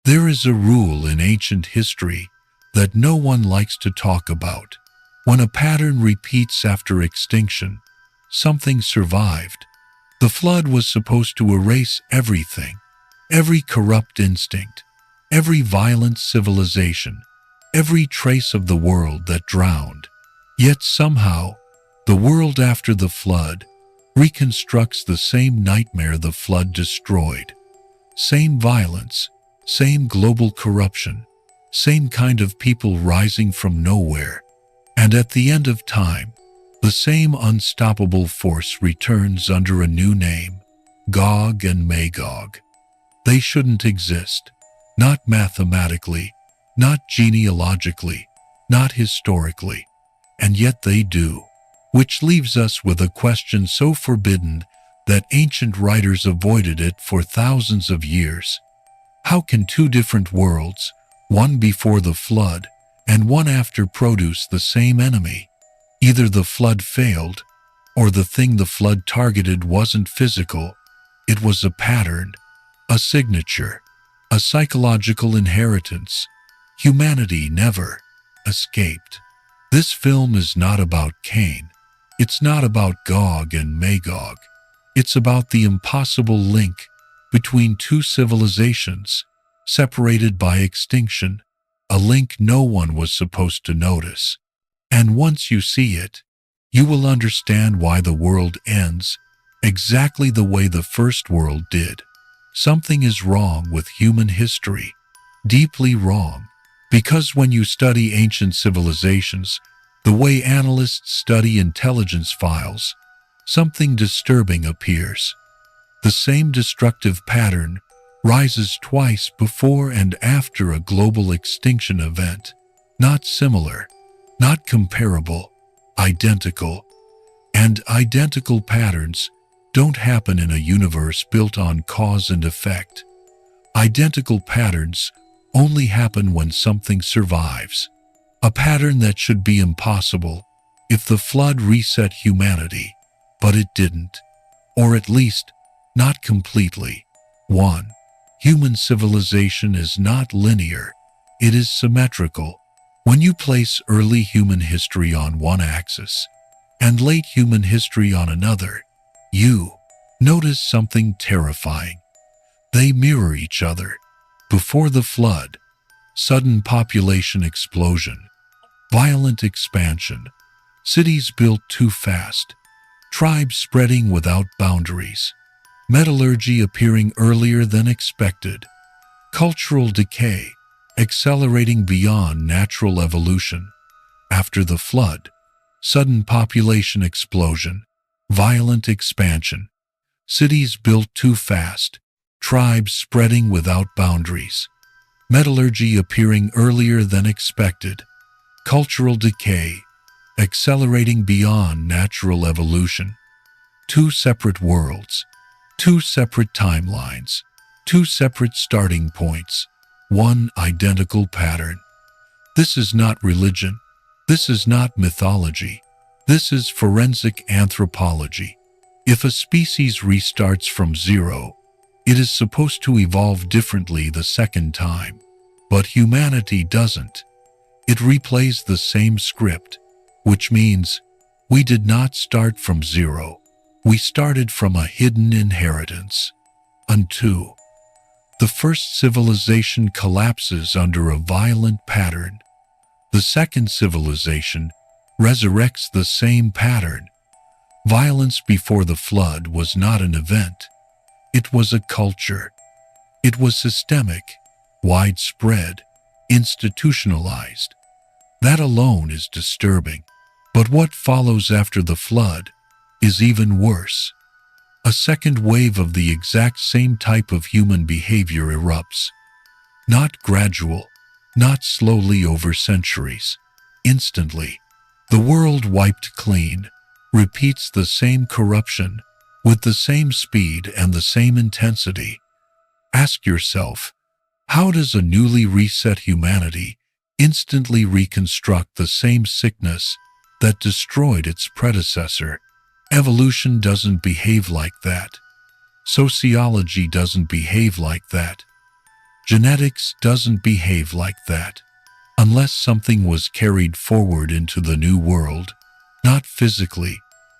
There is a rule in ancient history that no one likes to talk about. When a pattern repeats after extinction, something survived. The flood was supposed to erase everything, every corrupt instinct, every violent civilization, every trace of the world that drowned. Yet somehow, the world after the flood reconstructs the same nightmare the flood destroyed. Same violence, same global corruption, same kind of people rising from nowhere. And at the end of time, the same unstoppable force returns under a new name, Gog and Magog. They shouldn't exist, not mathematically, not genealogically, not historically, and yet they do, which leaves us with a question so forbidden that ancient writers avoided it for thousands of years. How can two different worlds, one before the flood and one after, produce the same enemy? Either the flood failed, or the thing the flood targeted wasn't physical. It was a pattern, a signature, a psychological inheritance. Humanity never escaped. This film is not about Cain. It's not about Gog and Magog. It's about the impossible link between two civilizations, separated by extinction, a link no one was supposed to notice. And once you see it, you will understand why the world ends exactly the way the first world did. Something is wrong with human history, deeply wrong, because when you study ancient civilizations, the way analysts study intelligence files, something disturbing appears. The same destructive pattern rises twice before and after a global extinction event, not similar, not comparable, identical. And identical patterns don't happen in a universe built on cause and effect. Identical patterns only happen when something survives. A pattern that should be impossible if the flood reset humanity, but it didn't, or at least not completely. 1. Human civilization is not linear, it is symmetrical. When you place early human history on one axis and late human history on another, you notice something terrifying. They mirror each other. Before the flood, sudden population explosion, violent expansion, cities built too fast, tribes spreading without boundaries, metallurgy appearing earlier than expected, cultural decay accelerating beyond natural evolution. After the flood, sudden population explosion, violent expansion, cities built too fast, tribes spreading without boundaries, metallurgy appearing earlier than expected, cultural decay accelerating beyond natural evolution. Two separate worlds, two separate timelines, two separate starting points, one identical pattern. This is not religion. This is not mythology. This is forensic anthropology. If a species restarts from zero, it is supposed to evolve differently the second time. But humanity doesn't. It replays the same script, which means we did not start from zero. We started from a hidden inheritance. And 2. The first civilization collapses under a violent pattern. The second civilization resurrects the same pattern. Violence before the flood was not an event. It was a culture. It was systemic, widespread, institutionalized. That alone is disturbing. But what follows after the flood is even worse. A second wave of the exact same type of human behavior erupts. Not gradual, not slowly over centuries. Instantly, the world wiped clean, repeats the same corruption, with the same speed and the same intensity. Ask yourself, how does a newly reset humanity instantly reconstruct the same sickness that destroyed its predecessor? Evolution doesn't behave like that. Sociology doesn't behave like that. Genetics doesn't behave like that. Unless something was carried forward into the new world, not physically,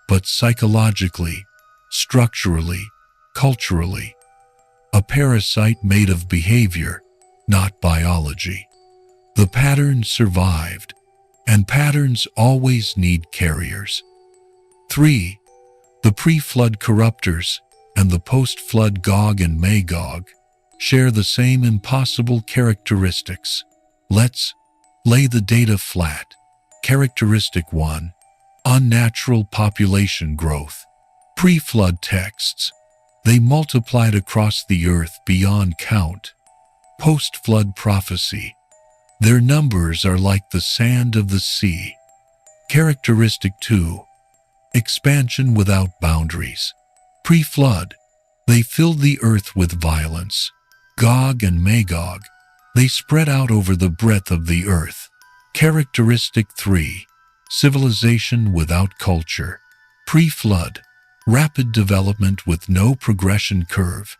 but psychologically, structurally, culturally. A parasite made of behavior, not biology. The pattern survived, and patterns always need carriers. 3. The pre-flood corruptors and the post-flood Gog and Magog share the same impossible characteristics. Let's lay the data flat. Characteristic 1. Unnatural population growth. Pre-flood texts. They multiplied across the earth beyond count. Post-flood prophecy. Their numbers are like the sand of the sea. Characteristic 2. Expansion without boundaries. Pre-flood. They filled the earth with violence. Gog and Magog. They spread out over the breadth of the earth. Characteristic 3. Civilization without culture. Pre-flood. Rapid development with no progression curve.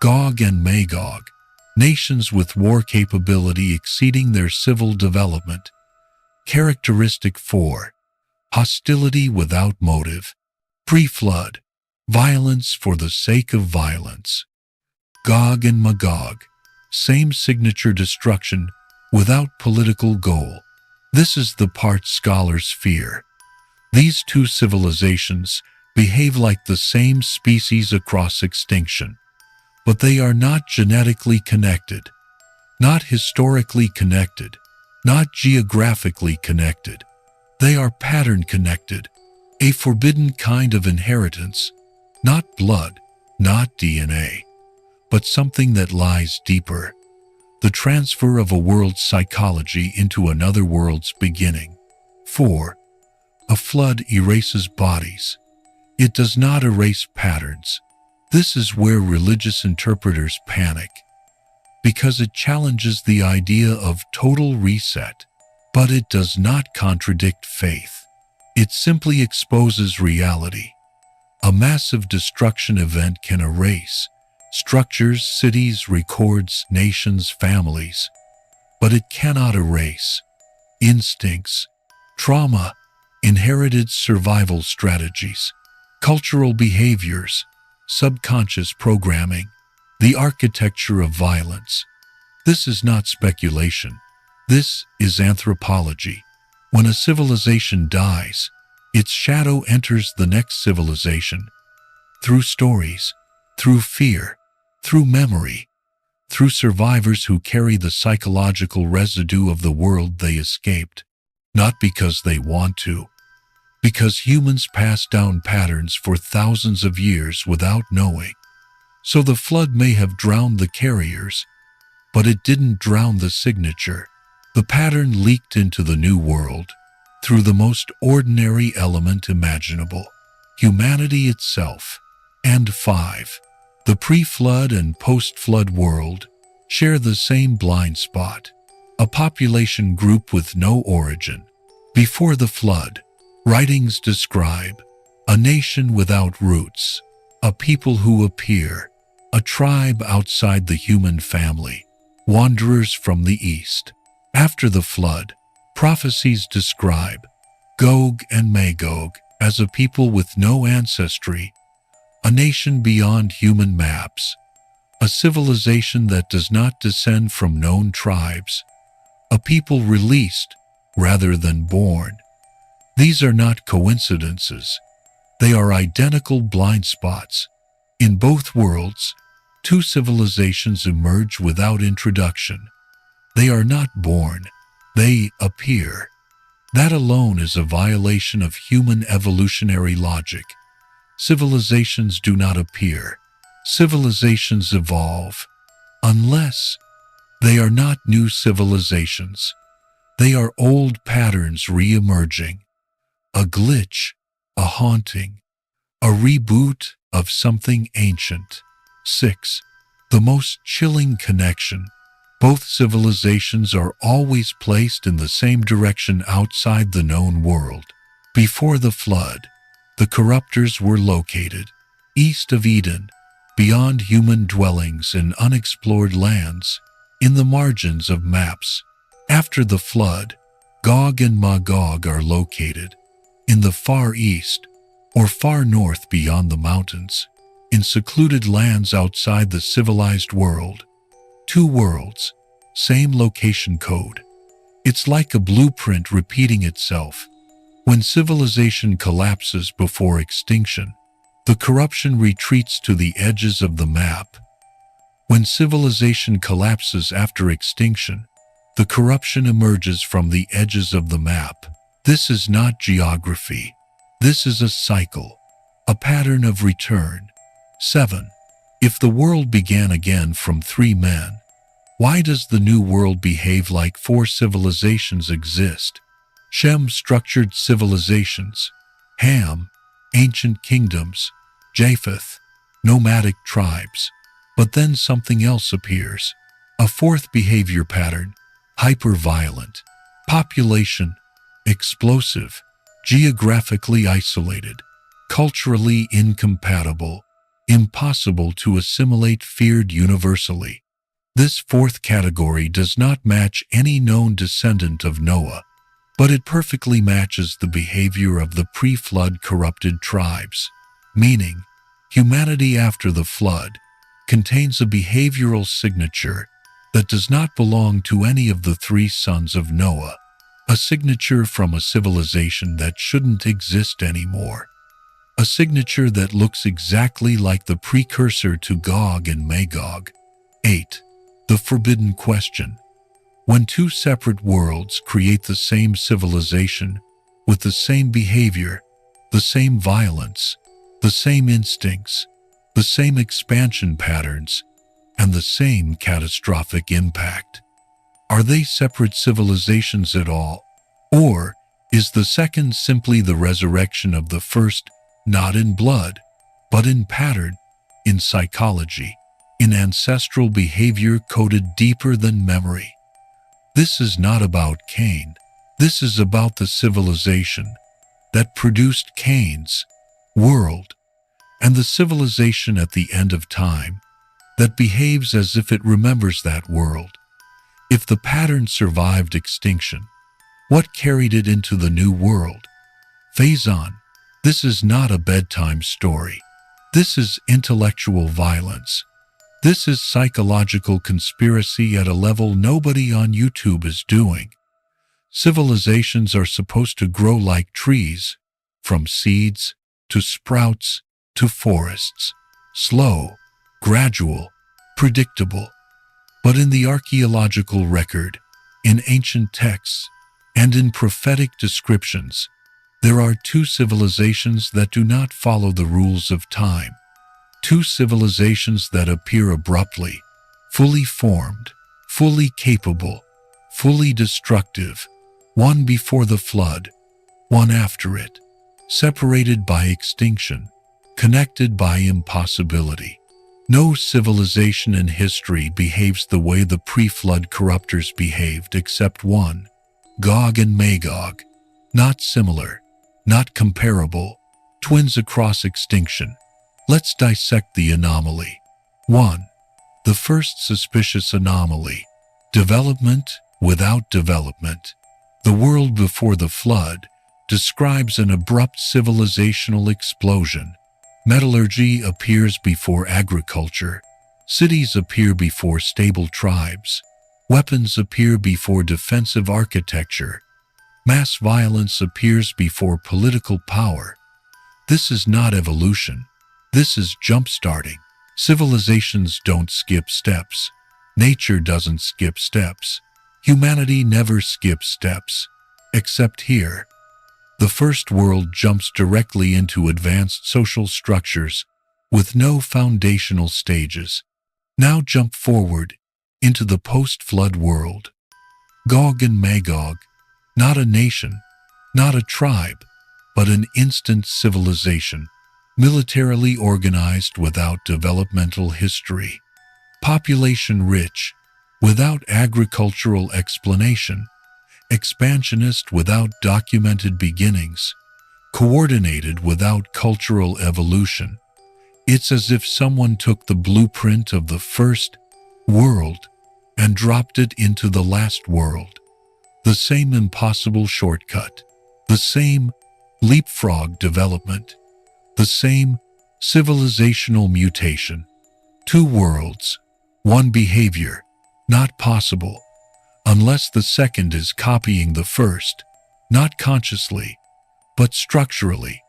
Gog and Magog. Nations with war capability exceeding their civil development. Characteristic 4. Hostility without motive. Pre-flood. Violence for the sake of violence. Gog and Magog. Same signature destruction without political goal. This is the part scholars fear. These two civilizations behave like the same species across extinction, but they are not genetically connected, not historically connected, not geographically connected. They are pattern connected, a forbidden kind of inheritance, not blood, not DNA, but something that lies deeper. The transfer of a world's psychology into another world's beginning. 4. A flood erases bodies. It does not erase patterns. This is where religious interpreters panic, because it challenges the idea of total reset, but it does not contradict faith. It simply exposes reality. A massive destruction event can erase structures, cities, records, nations, families, but it cannot erase instincts, trauma, inherited survival strategies, cultural behaviors, subconscious programming, the architecture of violence. This is not speculation. This is anthropology. When a civilization dies, its shadow enters the next civilization. Through stories, through fear, through memory, through survivors who carry the psychological residue of the world they escaped, not because they want to, because humans pass down patterns for thousands of years without knowing. So the flood may have drowned the carriers, but it didn't drown the signature. The pattern leaked into the new world through the most ordinary element imaginable, humanity itself. And 5. The pre-flood and post-flood world share the same blind spot, a population group with no origin. Before the flood, writings describe a nation without roots, a people who appear, a tribe outside the human family, wanderers from the east. After the flood, prophecies describe Gog and Magog as a people with no ancestry, a nation beyond human maps, a civilization that does not descend from known tribes, a people released rather than born. These are not coincidences. They are identical blind spots. In both worlds, two civilizations emerge without introduction. They are not born. They appear. That alone is a violation of human evolutionary logic. Civilizations do not appear. Civilizations evolve. Unless they are not new civilizations. They are old patterns re-emerging. A glitch, a haunting, a reboot of something ancient. 6. The most chilling connection. Both civilizations are always placed in the same direction outside the known world. Before the flood, the corruptors were located east of Eden, beyond human dwellings in unexplored lands. in the margins of maps. After the flood, Gog and Magog are located in the far east or far north beyond the mountains, in secluded lands outside the civilized world. Two worlds, same location code. It's like a blueprint repeating itself. When civilization collapses before extinction, the corruption retreats to the edges of the map. When civilization collapses after extinction, the corruption emerges from the edges of the map. This is not geography. This is a cycle, a pattern of return. 7. If the world began again from 3 men, why does the new world behave like 4 civilizations exist? Shem, structured civilizations; Ham, ancient kingdoms; Japheth, nomadic tribes. But then something else appears. A 4th behavior pattern: hyper-violent. Population: explosive, geographically isolated, culturally incompatible, impossible to assimilate, feared universally. This 4th category does not match any known descendant of Noah, but it perfectly matches the behavior of the pre-flood corrupted tribes. Meaning, humanity after the flood contains a behavioral signature that does not belong to any of the 3 sons of Noah, a signature from a civilization that shouldn't exist anymore, a signature that looks exactly like the precursor to Gog and Magog. 8. The forbidden question. When 2 separate worlds create the same civilization, with the same behavior, the same violence, the same instincts, the same expansion patterns, and the same catastrophic impact, are they separate civilizations at all? Or is the second simply the resurrection of the first, not in blood, but in pattern, in psychology, in ancestral behavior coded deeper than memory? This is not about Cain. This is about the civilization that produced Cain's world, and the civilization at the end of time that behaves as if it remembers that world. If the pattern survived extinction, what carried it into the new world? Phase on. This is not a bedtime story. This is intellectual violence. This is psychological conspiracy at a level nobody on YouTube is doing. Civilizations are supposed to grow like trees, from seeds to sprouts to forests. Slow, gradual, predictable. But in the archaeological record, in ancient texts, and in prophetic descriptions, there are 2 civilizations that do not follow the rules of time. 2 civilizations that appear abruptly, fully formed, fully capable, fully destructive, one before the flood, one after it, separated by extinction, connected by impossibility. No civilization in history behaves the way the pre-flood corruptors behaved except one, Gog and Magog. Not similar, not comparable, twins across extinction. Let's dissect the anomaly. 1. The first suspicious anomaly: development without development. The world before the flood describes an abrupt civilizational explosion. Metallurgy appears before agriculture. Cities appear before stable tribes. Weapons appear before defensive architecture. Mass violence appears before political power. This is not evolution. This is jump-starting. Civilizations don't skip steps. Nature doesn't skip steps. Humanity never skips steps. Except here. The first world jumps directly into advanced social structures with no foundational stages. Now jump forward into the post-flood world. Gog and Magog, not a nation, not a tribe, but an instant civilization, militarily organized without developmental history, population rich, without agricultural explanation, expansionist without documented beginnings, coordinated without cultural evolution. It's as if someone took the blueprint of the first world and dropped it into the last world. The same impossible shortcut, the same leapfrog development, the same civilizational mutation. Two worlds, one behavior, not possible, unless the second is copying the first, not consciously, but structurally.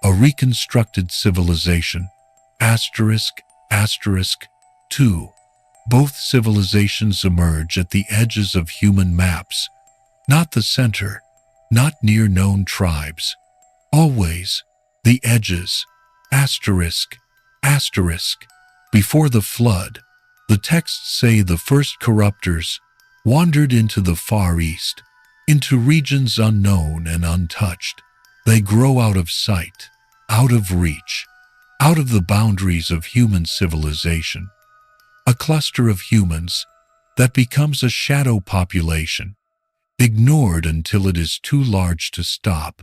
A reconstructed civilization, asterisk, asterisk, 2. Both civilizations emerge at the edges of human maps, not the center, not near known tribes. Always the edges, asterisk, asterisk. Before the flood, the texts say the first corruptors wandered into the Far East, into regions unknown and untouched. They grow out of sight, out of reach, out of the boundaries of human civilization. A cluster of humans that becomes a shadow population, ignored until it is too large to stop.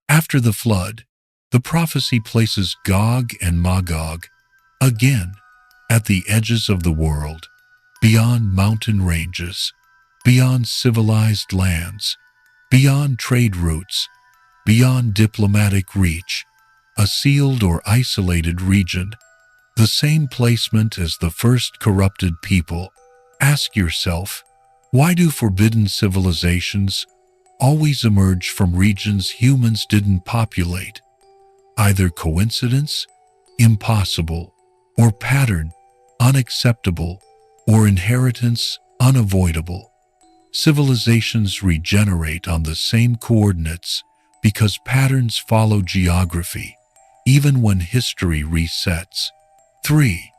After the flood, the prophecy places Gog and Magog again at the edges of the world, beyond mountain ranges, beyond civilized lands, beyond trade routes, beyond diplomatic reach, a sealed or isolated region, the same placement as the first corrupted people. Ask yourself, why do forbidden civilizations always emerge from regions humans didn't populate? Either coincidence, impossible, or pattern, unacceptable, or inheritance, unavoidable. Civilizations regenerate on the same coordinates because patterns follow geography, even when history resets. 3.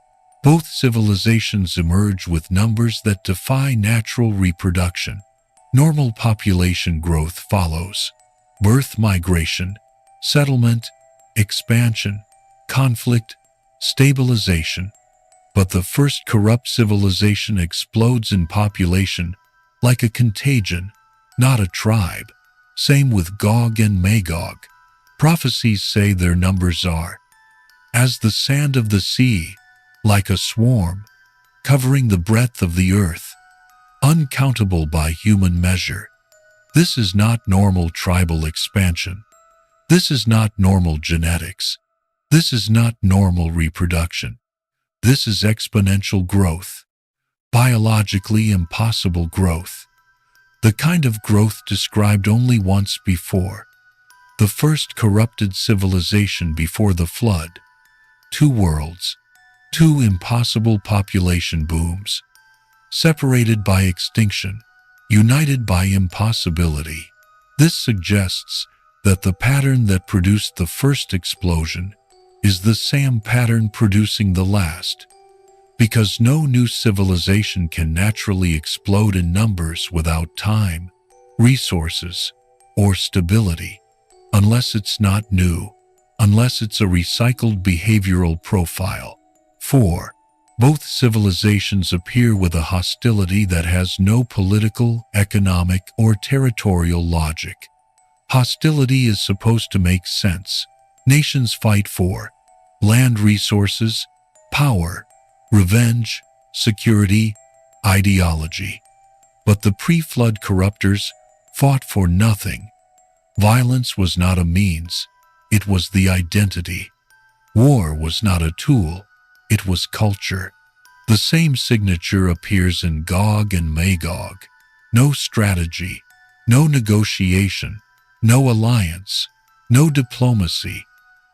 Both civilizations emerge with numbers that defy natural reproduction. Normal population growth follows. Birth migration, settlement, expansion, conflict, stabilization. But the first corrupt civilization explodes in population like a contagion, not a tribe. Same with Gog and Magog. Prophecies say their numbers are as the sand of the sea, like a swarm, covering the breadth of the earth, uncountable by human measure. This is not normal tribal expansion. This is not normal genetics. This is not normal reproduction. This is exponential growth, biologically impossible growth, the kind of growth described only once before. The first corrupted civilization before the flood. Two worlds, two impossible population booms, separated by extinction, united by impossibility. This suggests that the pattern that produced the first explosion is the same pattern producing the last, because no new civilization can naturally explode in numbers without time, resources, or stability, unless it's not new, unless it's a recycled behavioral profile. 4. Both civilizations appear with a hostility that has no political, economic, or territorial logic. Hostility is supposed to make sense. Nations fight for land resources, power, revenge, security, ideology. But the pre-flood corruptors fought for nothing. Violence was not a means, it was the identity. War was not a tool, it was culture. The same signature appears in Gog and Magog. No strategy, no negotiation, no alliance, no diplomacy,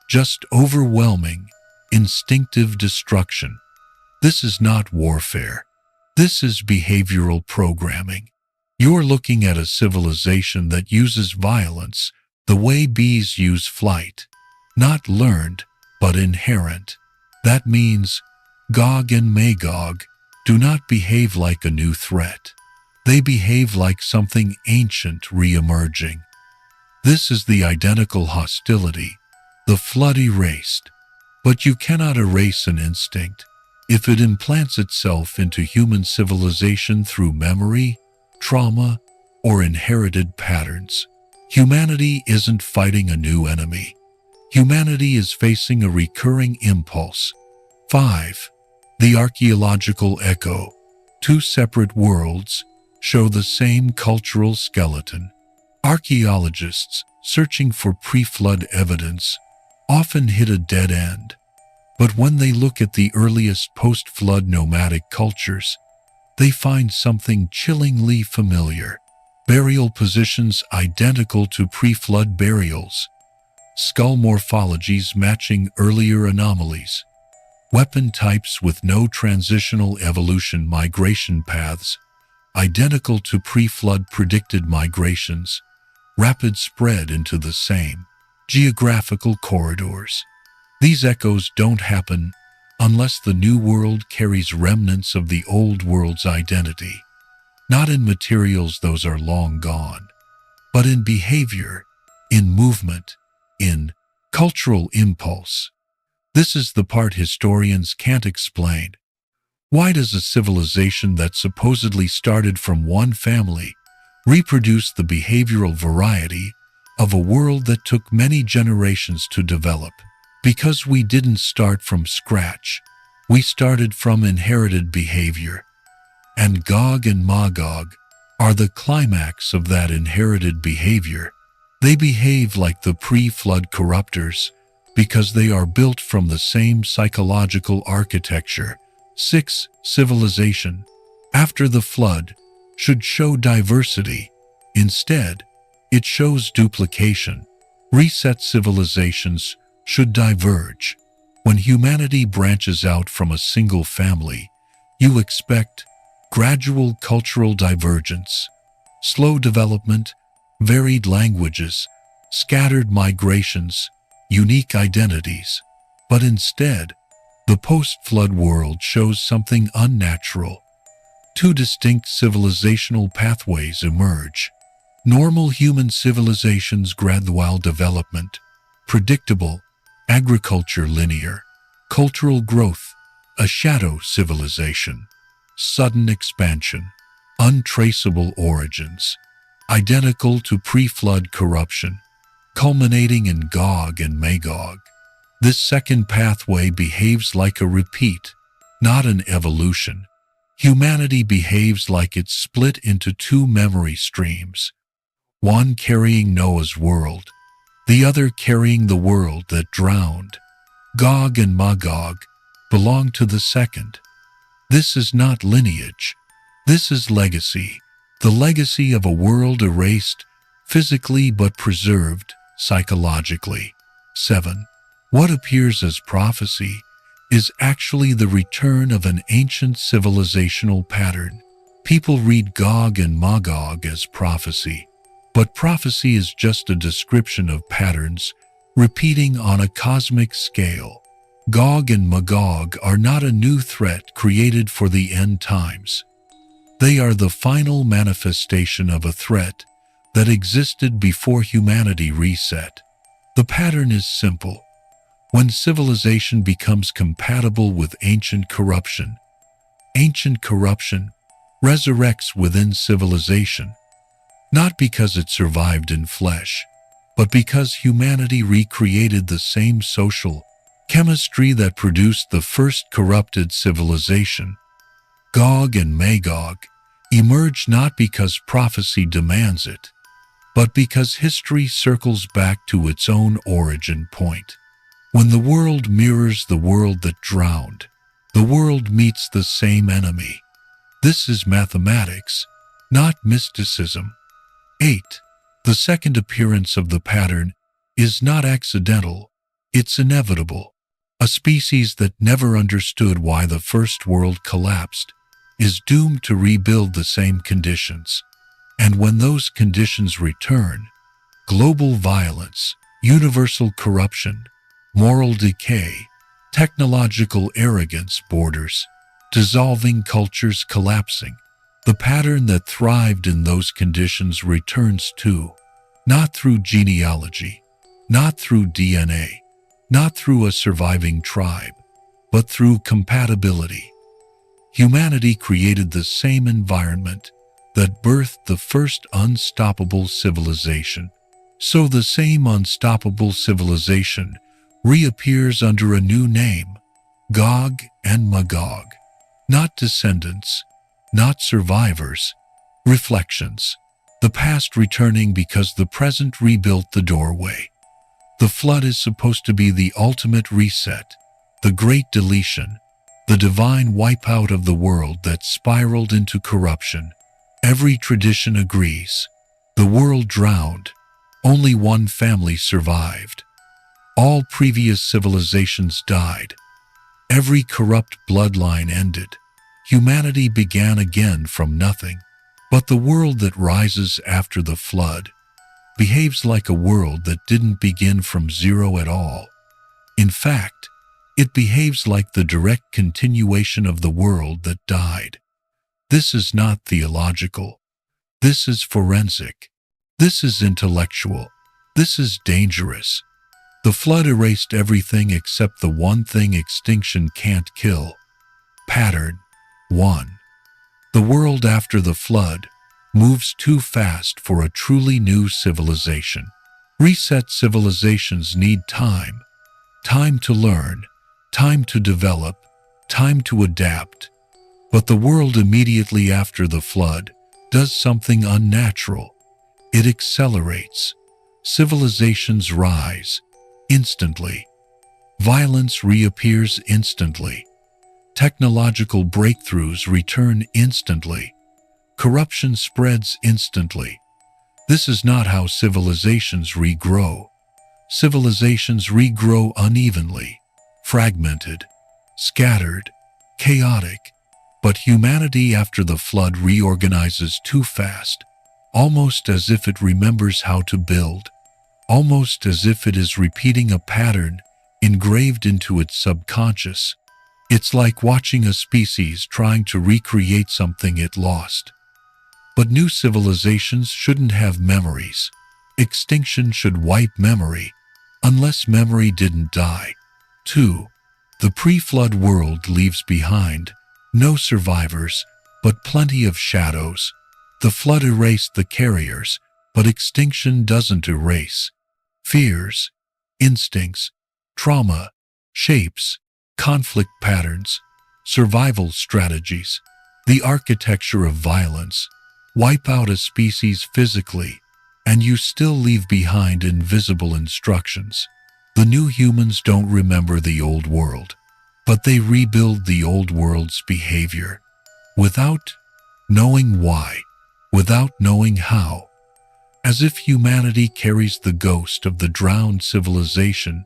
just overwhelming, instinctive destruction. This is not warfare. This is behavioral programming. You're looking at a civilization that uses violence the way bees use flight. Not learned, but inherent. That means Gog and Magog do not behave like a new threat. They behave like something ancient re-emerging. This is the identical hostility the flood erased. But you cannot erase an instinct if it implants itself into human civilization through memory, trauma, or inherited patterns. Humanity isn't fighting a new enemy. Humanity is facing a recurring impulse. 5. The archaeological echo. Two separate worlds show the same cultural skeleton. Archaeologists searching for pre-flood evidence often hit a dead end. But when they look at the earliest post-flood nomadic cultures, they find something chillingly familiar. Burial positions identical to pre-flood burials, skull morphologies matching earlier anomalies, weapon types with no transitional evolution migration paths, identical to pre-flood predicted migrations, rapid spread into the same geographical corridors. These echoes don't happen unless the new world carries remnants of the old world's identity. Not in materials, those are long gone, but in behavior, in movement, in cultural impulse. This is the part historians can't explain. Why does a civilization that supposedly started from one family reproduce the behavioral variety of a world that took many generations to develop? Because we didn't start from scratch. We started from inherited behavior. And Gog and Magog are the climax of that inherited behavior. They behave like the pre-flood corruptors because they are built from the same psychological architecture. 6. Civilization, after the flood, should show diversity. Instead, it shows duplication. Reset civilizations should diverge. When humanity branches out from a single family, you expect gradual cultural divergence, slow development, varied languages, scattered migrations, unique identities. But instead, the post-flood world shows something unnatural. Two distinct civilizational pathways emerge. Normal human civilizations, gradual development, predictable, agriculture linear, cultural growth, a shadow civilization, sudden expansion, untraceable origins, identical to pre-flood corruption, culminating in Gog and Magog. This second pathway behaves like a repeat, not an evolution. Humanity behaves like it's split into two memory streams, one carrying Noah's world, the other carrying the world that drowned. Gog and Magog belong to the second. This is not lineage. This is legacy. The legacy of a world erased physically but preserved psychologically. 7. What appears as prophecy is actually the return of an ancient civilizational pattern. People read Gog and Magog as prophecy, but prophecy is just a description of patterns repeating on a cosmic scale. Gog and Magog are not a new threat created for the end times. They are the final manifestation of a threat that existed before humanity reset. The pattern is simple. When civilization becomes compatible with ancient corruption resurrects within civilization, not because it survived in flesh, but because humanity recreated the same social chemistry that produced the first corrupted civilization. Gog and Magog emerge not because prophecy demands it, but because history circles back to its own origin point. When the world mirrors the world that drowned, the world meets the same enemy. This is mathematics, not mysticism. 8. The second appearance of the pattern is not accidental, it's inevitable. A species that never understood why the first world collapsed is doomed to rebuild the same conditions. And when those conditions return, global violence, universal corruption, moral decay, technological arrogance, borders, dissolving cultures collapsing, the pattern that thrived in those conditions returns too, not through genealogy, not through DNA, not through a surviving tribe, but through compatibility. Humanity created the same environment that birthed the first unstoppable civilization. So the same unstoppable civilization reappears under a new name, Gog and Magog. Not descendants, not survivors. Reflections. The past returning because the present rebuilt the doorway. The flood is supposed to be the ultimate reset, the great deletion, the divine wipeout of the world that spiraled into corruption. Every tradition agrees. The world drowned. Only one family survived. All previous civilizations died. Every corrupt bloodline ended. Humanity began again from nothing. But the world that rises after the flood behaves like a world that didn't begin from zero at all. In fact, it behaves like the direct continuation of the world that died. This is not theological. This is forensic. This is intellectual. This is dangerous. The flood erased everything except the one thing extinction can't kill. Pattern 1. The world after the flood moves too fast for a truly new civilization. Reset civilizations need time. Time to learn, time to develop, time to adapt. But the world immediately after the flood does something unnatural. It accelerates. Civilizations rise instantly. Violence reappears instantly. Technological breakthroughs return instantly. Corruption spreads instantly. This is not how civilizations regrow. Civilizations regrow unevenly, fragmented, scattered, chaotic. But humanity after the flood reorganizes too fast, almost as if it remembers how to build, almost as if it is repeating a pattern engraved into its subconscious. It's like watching a species trying to recreate something it lost. But new civilizations shouldn't have memories. Extinction should wipe memory, unless memory didn't die. 2. The pre-flood world leaves behind no survivors, but plenty of shadows. The flood erased the carriers, but extinction doesn't erase. Fears, instincts, trauma, shapes, conflict patterns, survival strategies, the architecture of violence. Wipe out a species physically, and you still leave behind invisible instructions. The new humans don't remember the old world, but they rebuild the old world's behavior without knowing why, without knowing how, as if humanity carries the ghost of the drowned civilization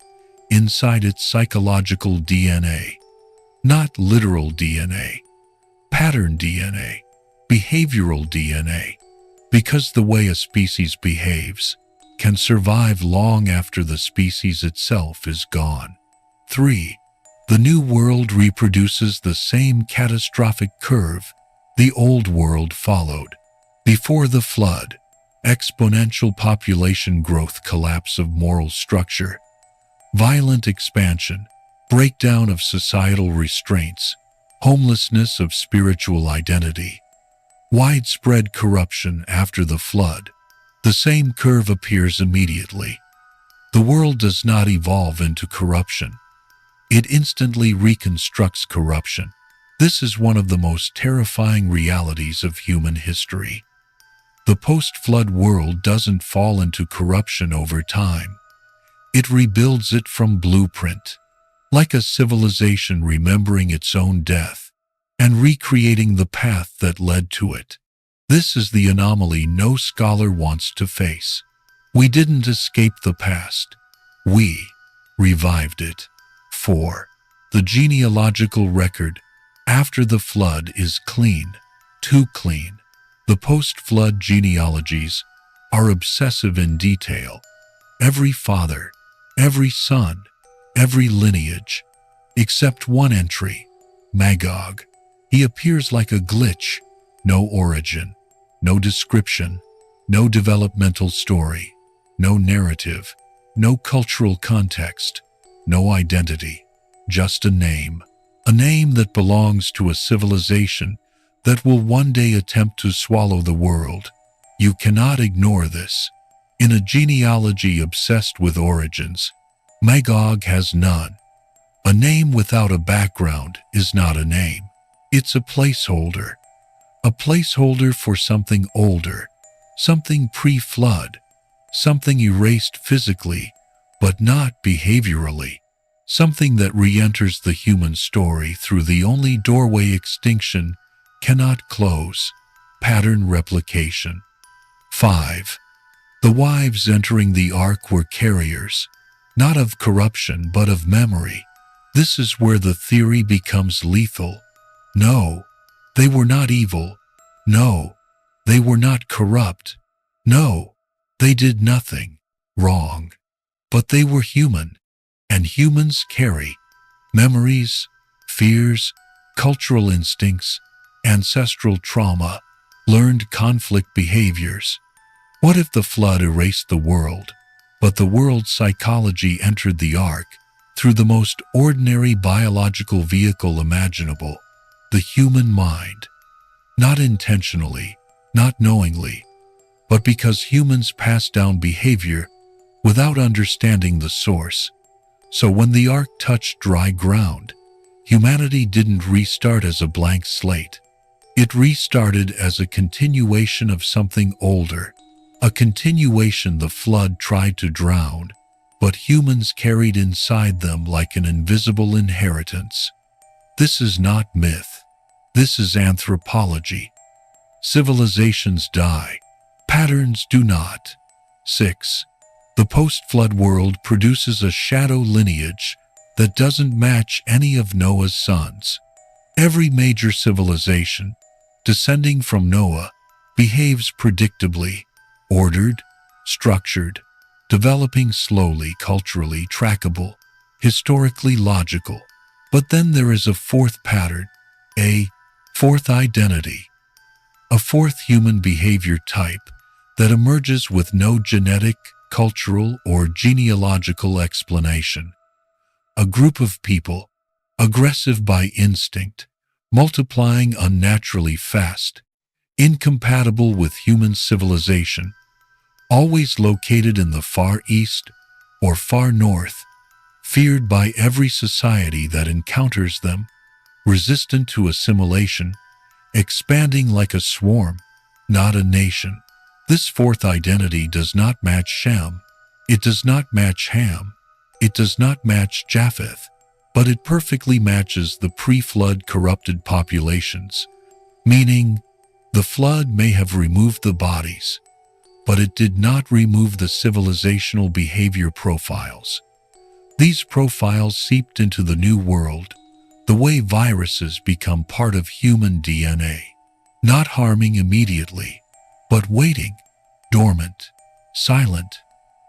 inside its psychological DNA. Not literal DNA, pattern DNA, behavioral DNA, because the way a species behaves can survive long after the species itself is gone. 3. The new world reproduces the same catastrophic curve the old world followed. Before the flood, exponential population growth, collapse of moral structure, violent expansion, breakdown of societal restraints, homelessness of spiritual identity, widespread corruption after the flood. The same curve appears immediately. The world does not evolve into corruption. It instantly reconstructs corruption. This is one of the most terrifying realities of human history. The post-flood world doesn't fall into corruption over time. It rebuilds it from blueprint, like a civilization remembering its own death and recreating the path that led to it. This is the anomaly no scholar wants to face. We didn't escape the past. We revived it. 4. The genealogical record after the flood is clean, too clean. The post-flood genealogies are obsessive in detail. Every father, every son, every lineage, except one entry, Magog. He appears like a glitch, no origin, no description, no developmental story, no narrative, no cultural context, no identity, just a name that belongs to a civilization that will one day attempt to swallow the world. You cannot ignore this. In a genealogy obsessed with origins, Magog has none. A name without a background is not a name. It's a placeholder. a placeholder for something older, something pre-flood, something erased physically, but not behaviorally, something that re-enters the human story through the only doorway extinction cannot close: pattern replication. 5. The wives entering the ark were carriers, not of corruption but of memory. This is where the theory becomes lethal. No, they were not evil. No, they were not corrupt. No, they did nothing wrong. But they were human, and humans carry memories, fears, cultural instincts, ancestral trauma, learned conflict behaviors. What if the flood erased the world, but the world's psychology entered the ark through the most ordinary biological vehicle imaginable, the human mind? Not intentionally, not knowingly, but because humans pass down behavior without understanding the source. So when the ark touched dry ground, humanity didn't restart as a blank slate. It restarted as a continuation of something older, a continuation the flood tried to drown, but humans carried inside them like an invisible inheritance. This is not myth. This is anthropology. Civilizations die. Patterns do not. 6. The post-flood world produces a shadow lineage that doesn't match any of Noah's sons. Every major civilization, descending from Noah, behaves predictably, ordered, structured, developing slowly, culturally trackable, historically logical. But then there is a fourth pattern, a fourth identity, a fourth human behavior type that emerges with no genetic, cultural, or genealogical explanation. A group of people, aggressive by instinct, multiplying unnaturally fast, incompatible with human civilization, always located in the far east or far north, feared by every society that encounters them, resistant to assimilation, expanding like a swarm, not a nation. This fourth identity does not match Shem, it does not match Ham, it does not match Japheth, but it perfectly matches the pre-flood corrupted populations, meaning the flood may have removed the bodies, but it did not remove the civilizational behavior profiles. These profiles seeped into the new world, the way viruses become part of human DNA, not harming immediately, but waiting, dormant, silent,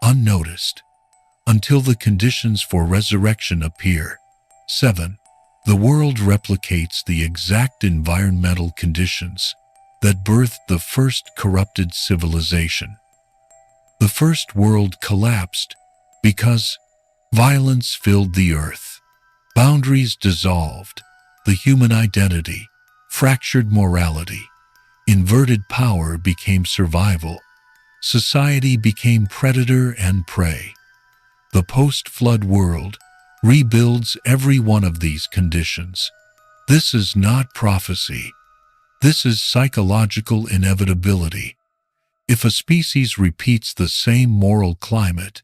unnoticed, until the conditions for resurrection appear. 7. The world replicates the exact environmental conditions that birthed the first corrupted civilization. The first world collapsed because violence filled the earth, boundaries dissolved, the human identity, fractured morality, inverted power became survival, society became predator and prey. The post-flood world rebuilds every one of these conditions. This is not prophecy. This is psychological inevitability. If a species repeats the same moral climate,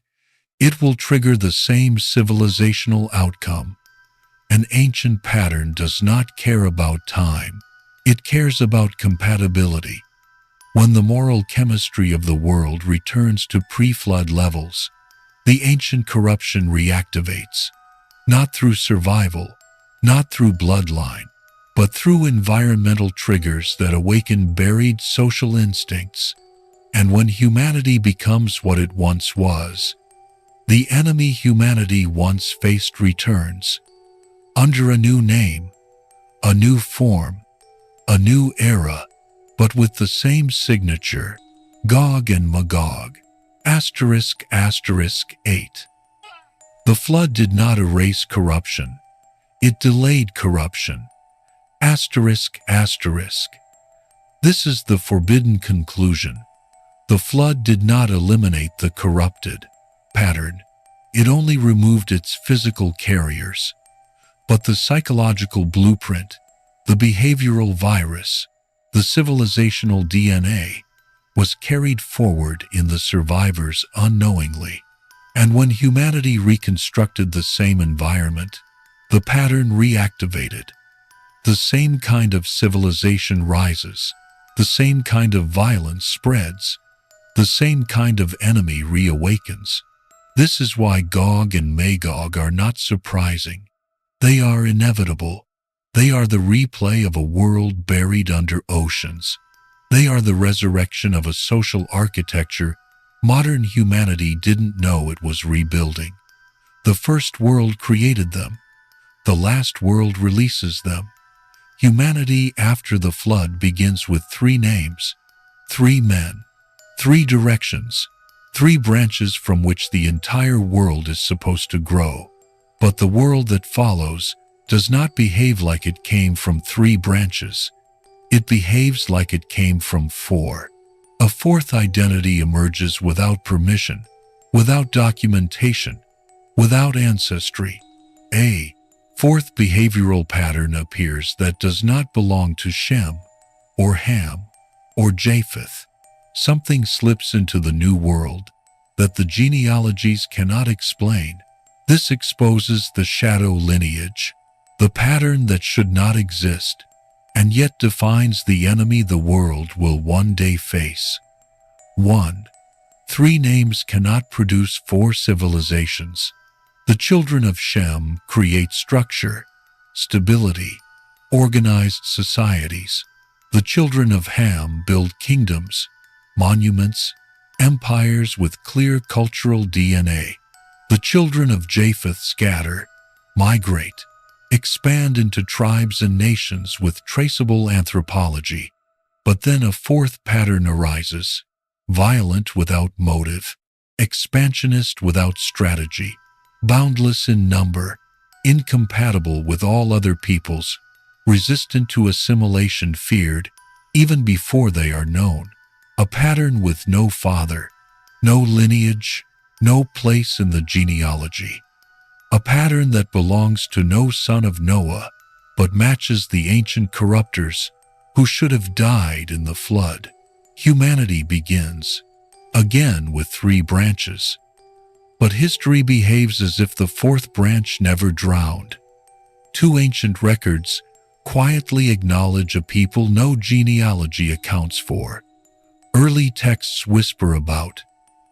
it will trigger the same civilizational outcome. An ancient pattern does not care about time. It cares about compatibility. When the moral chemistry of the world returns to pre-flood levels, the ancient corruption reactivates, not through survival, not through bloodline, but through environmental triggers that awaken buried social instincts. And when humanity becomes what it once was, the enemy humanity once faced returns, under a new name, a new form, a new era, but with the same signature: Gog and Magog. ***8. The flood did not erase corruption. It delayed corruption. ***. This is the forbidden conclusion. The flood did not eliminate the corrupted pattern. It only removed its physical carriers. But the psychological blueprint, the behavioral virus, The civilizational DNA was carried forward in the survivors unknowingly. And when humanity reconstructed the same environment, the pattern reactivated. The same kind of civilization rises, the same kind of violence spreads, the same kind of enemy reawakens. This is why Gog and Magog are not surprising. They are inevitable. They are the replay of a world buried under oceans. They are the resurrection of a social architecture modern humanity didn't know it was rebuilding. The first world created them. The last world releases them. Humanity after the flood begins with 3 names, 3 men, 3 directions, 3 branches from which the entire world is supposed to grow. But the world that follows does not behave like it came from 3 branches. It behaves like it came from 4. A 4th identity emerges without permission, without documentation, without ancestry. A 4th behavioral pattern appears that does not belong to Shem, or Ham, or Japheth. Something slips into the new world that the genealogies cannot explain. This exposes the shadow lineage, the pattern that should not exist, and yet defines the enemy the world will one day face. 1. 3 names cannot produce 4 civilizations. The children of Shem create structure, stability, organized societies. The children of Ham build kingdoms, monuments, empires with clear cultural DNA. The children of Japheth scatter, migrate, expand into tribes and nations with traceable anthropology. But then a 4th pattern arises, violent without motive, expansionist without strategy, boundless in number, incompatible with all other peoples, resistant to assimilation, feared even before they are known. A pattern with no father, no lineage, no place in the genealogy. A pattern that belongs to no son of Noah, but matches the ancient corruptors who should have died in the flood. Humanity begins, again with 3 branches. But history behaves as if the 4th branch never drowned. 2 ancient records quietly acknowledge a people no genealogy accounts for. Early texts whisper about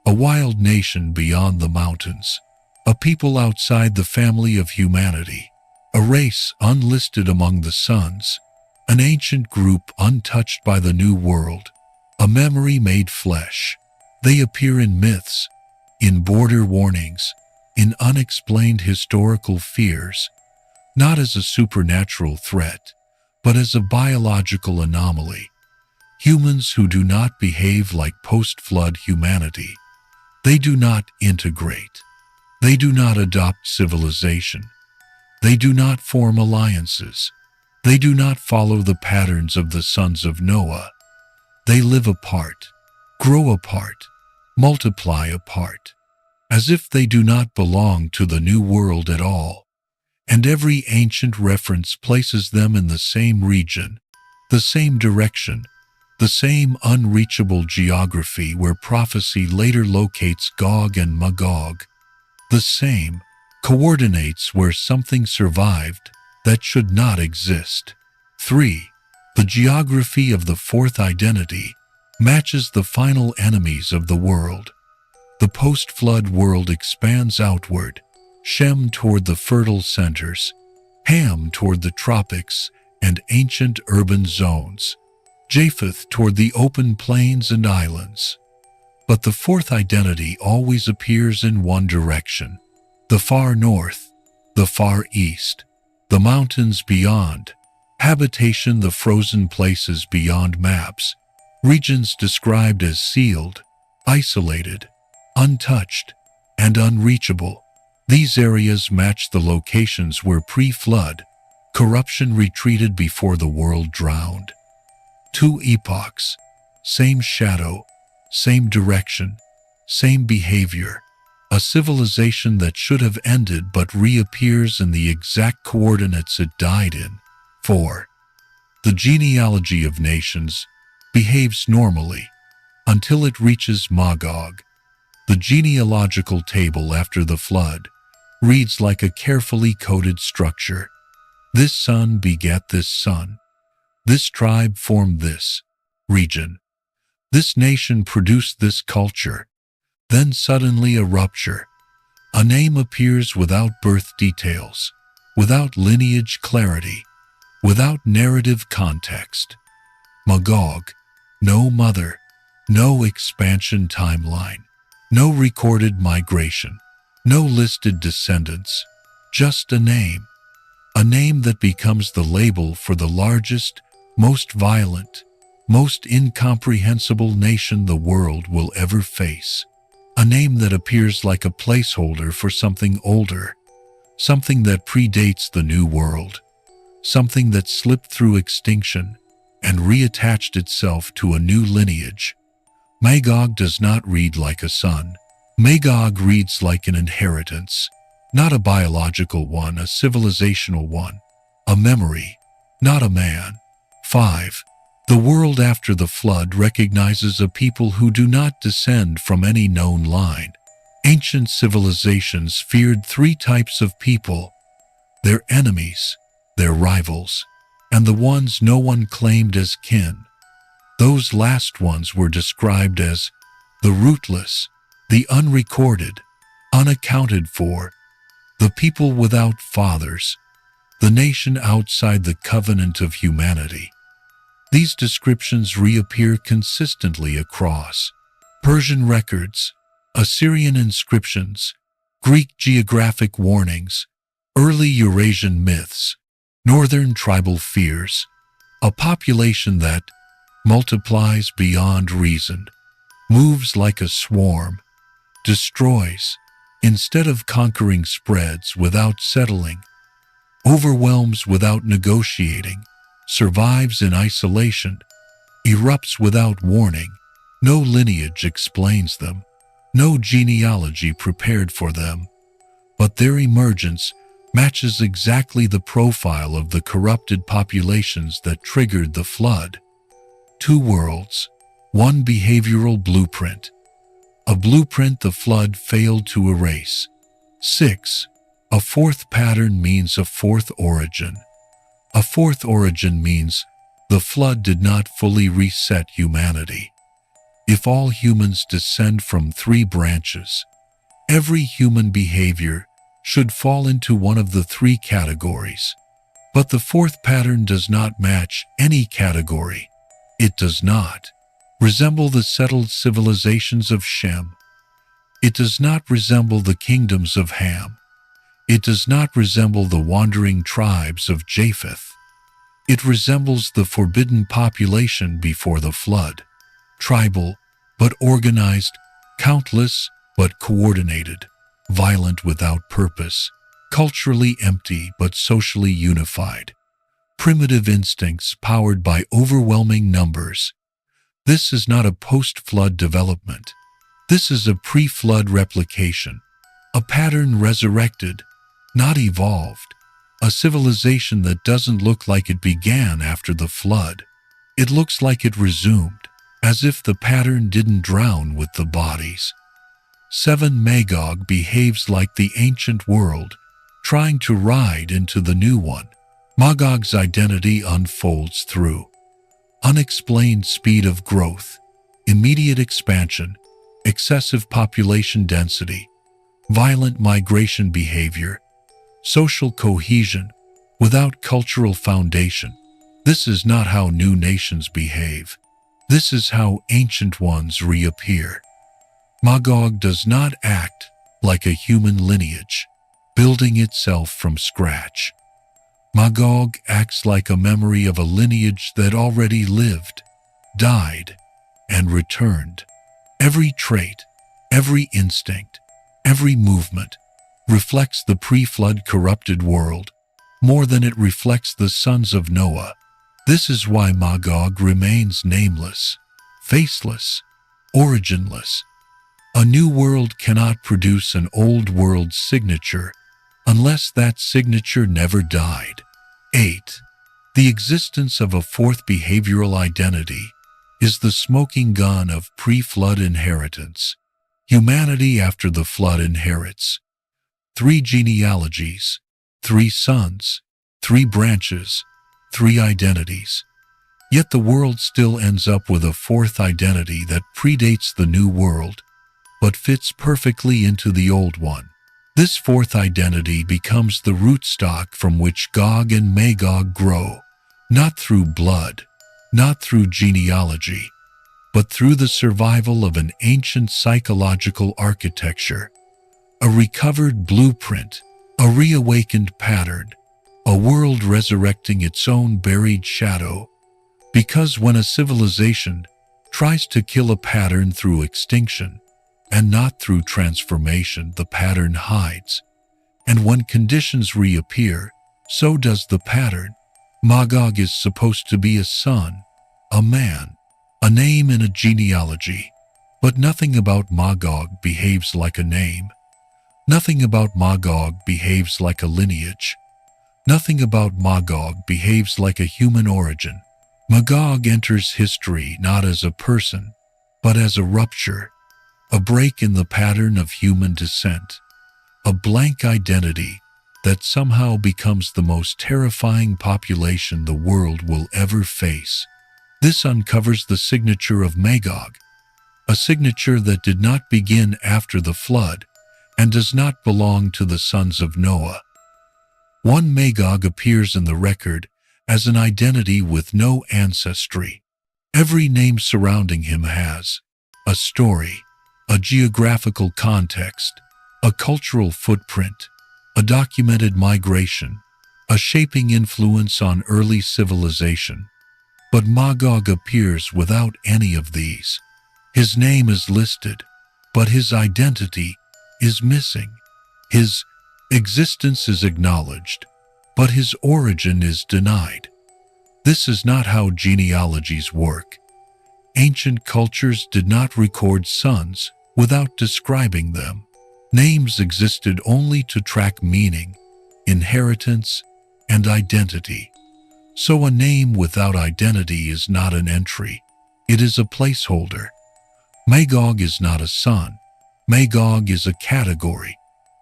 a wild nation beyond the mountains, a people outside the family of humanity, a race unlisted among the sons, an ancient group untouched by the new world, a memory made flesh. They appear in myths, in border warnings, in unexplained historical fears, not as a supernatural threat, but as a biological anomaly. Humans who do not behave like post-flood humanity. They do not integrate. They do not adopt civilization. They do not form alliances. They do not follow the patterns of the sons of Noah. They live apart, grow apart, multiply apart, as if they do not belong to the new world at all. And every ancient reference places them in the same region, the same direction, the same unreachable geography where prophecy later locates Gog and Magog, the same coordinates where something survived that should not exist. 3. The geography of the 4th identity matches the final enemies of the world. The post-flood world expands outward, Shem toward the fertile centers, Ham toward the tropics and ancient urban zones, Japheth toward the open plains and islands. But the 4th identity always appears in one direction, the far north, the far east, the mountains beyond, habitation the frozen places beyond maps, regions described as sealed, isolated, untouched, and unreachable. These areas match the locations where pre-flood corruption retreated before the world drowned. 2 epochs, same shadow, same direction, same behavior. A civilization that should have ended but reappears in the exact coordinates it died in. 4. The genealogy of nations behaves normally until it reaches Magog. The genealogical table after the flood reads like a carefully coded structure. This son begat this son. This tribe formed this region. This nation produced this culture. Then suddenly a rupture. A name appears without birth details, without lineage clarity, without narrative context. Magog, no mother, no expansion timeline, no recorded migration, no listed descendants, just a name that becomes the label for the largest, most violent, most incomprehensible nation the world will ever face. A name that appears like a placeholder for something older, something that predates the New World, something that slipped through extinction and reattached itself to a new lineage. Magog does not read like a son. Magog reads like an inheritance, not a biological one, a civilizational one, a memory, not a man. 5. The world after the flood recognizes a people who do not descend from any known line. Ancient civilizations feared 3 types of people: their enemies, their rivals, and the ones no one claimed as kin. Those last ones were described as the rootless, the unrecorded, unaccounted for, the people without fathers, the nation outside the covenant of humanity. These descriptions reappear consistently across Persian records, Assyrian inscriptions, Greek geographic warnings, early Eurasian myths, northern tribal fears, a population that multiplies beyond reason, moves like a swarm, destroys instead of conquering, spreads without settling, overwhelms without negotiating, survives in isolation, erupts without warning. No lineage explains them, no genealogy prepared for them, but their emergence matches exactly the profile of the corrupted populations that triggered the flood. 2 worlds, 1 behavioral blueprint. A blueprint the flood failed to erase. 6. A 4th pattern means a 4th origin. A 4th origin means the flood did not fully reset humanity. If all humans descend from 3 branches, every human behavior should fall into one of the 3 categories. But the 4th pattern does not match any category. It does not resemble the settled civilizations of Shem. It does not resemble the kingdoms of Ham. It does not resemble the wandering tribes of Japheth. It resembles the forbidden population before the flood, tribal but organized, countless but coordinated, violent without purpose, culturally empty but socially unified, primitive instincts powered by overwhelming numbers. This is not a post-flood development. This is a pre-flood replication, a pattern resurrected, not evolved, a civilization that doesn't look like it began after the flood. It looks like it resumed, as if the pattern didn't drown with the bodies. 7. Magog behaves like the ancient world, trying to ride into the new one. Magog's identity unfolds through unexplained speed of growth, immediate expansion, excessive population density, violent migration behavior, social cohesion without cultural foundation. This is not how new nations behave. This is how ancient ones reappear. Magog does not act like a human lineage, building itself from scratch. Magog acts like a memory of a lineage that already lived, died, and returned. Every trait, every instinct, every movement reflects the pre-flood corrupted world more than it reflects the sons of Noah. This is why Magog remains nameless, faceless, originless. A new world cannot produce an old world's signature unless that signature never died. 8. The existence of a fourth behavioral identity is the smoking gun of pre-flood inheritance. Humanity after the flood inherits 3 genealogies, 3 sons, 3 branches, 3 identities. Yet the world still ends up with a fourth identity that predates the new world, but fits perfectly into the old one. This fourth identity becomes the rootstock from which Gog and Magog grow, not through blood, not through genealogy, but through the survival of an ancient psychological architecture, a recovered blueprint, a reawakened pattern, a world resurrecting its own buried shadow. Because when a civilization tries to kill a pattern through extinction and not through transformation, the pattern hides. And when conditions reappear, so does the pattern. Magog is supposed to be a son, a man, a name in a genealogy, but nothing about Magog behaves like a name. Nothing about Magog behaves like a lineage. Nothing about Magog behaves like a human origin. Magog enters history not as a person, but as a rupture, a break in the pattern of human descent, a blank identity that somehow becomes the most terrifying population the world will ever face. This uncovers the signature of Magog, a signature that did not begin after the flood and does not belong to the sons of Noah. One Magog appears in the record as an identity with no ancestry. Every name surrounding him has a story, a geographical context, a cultural footprint, a documented migration, a shaping influence on early civilization. But Magog appears without any of these. His name is listed, but his identity is missing. His existence is acknowledged, but his origin is denied. This is not how genealogies work. Ancient cultures did not record sons without describing them. Names existed only to track meaning, inheritance, and identity. So a name without identity is not an entry. It is a placeholder. Magog is not a son. Magog is a category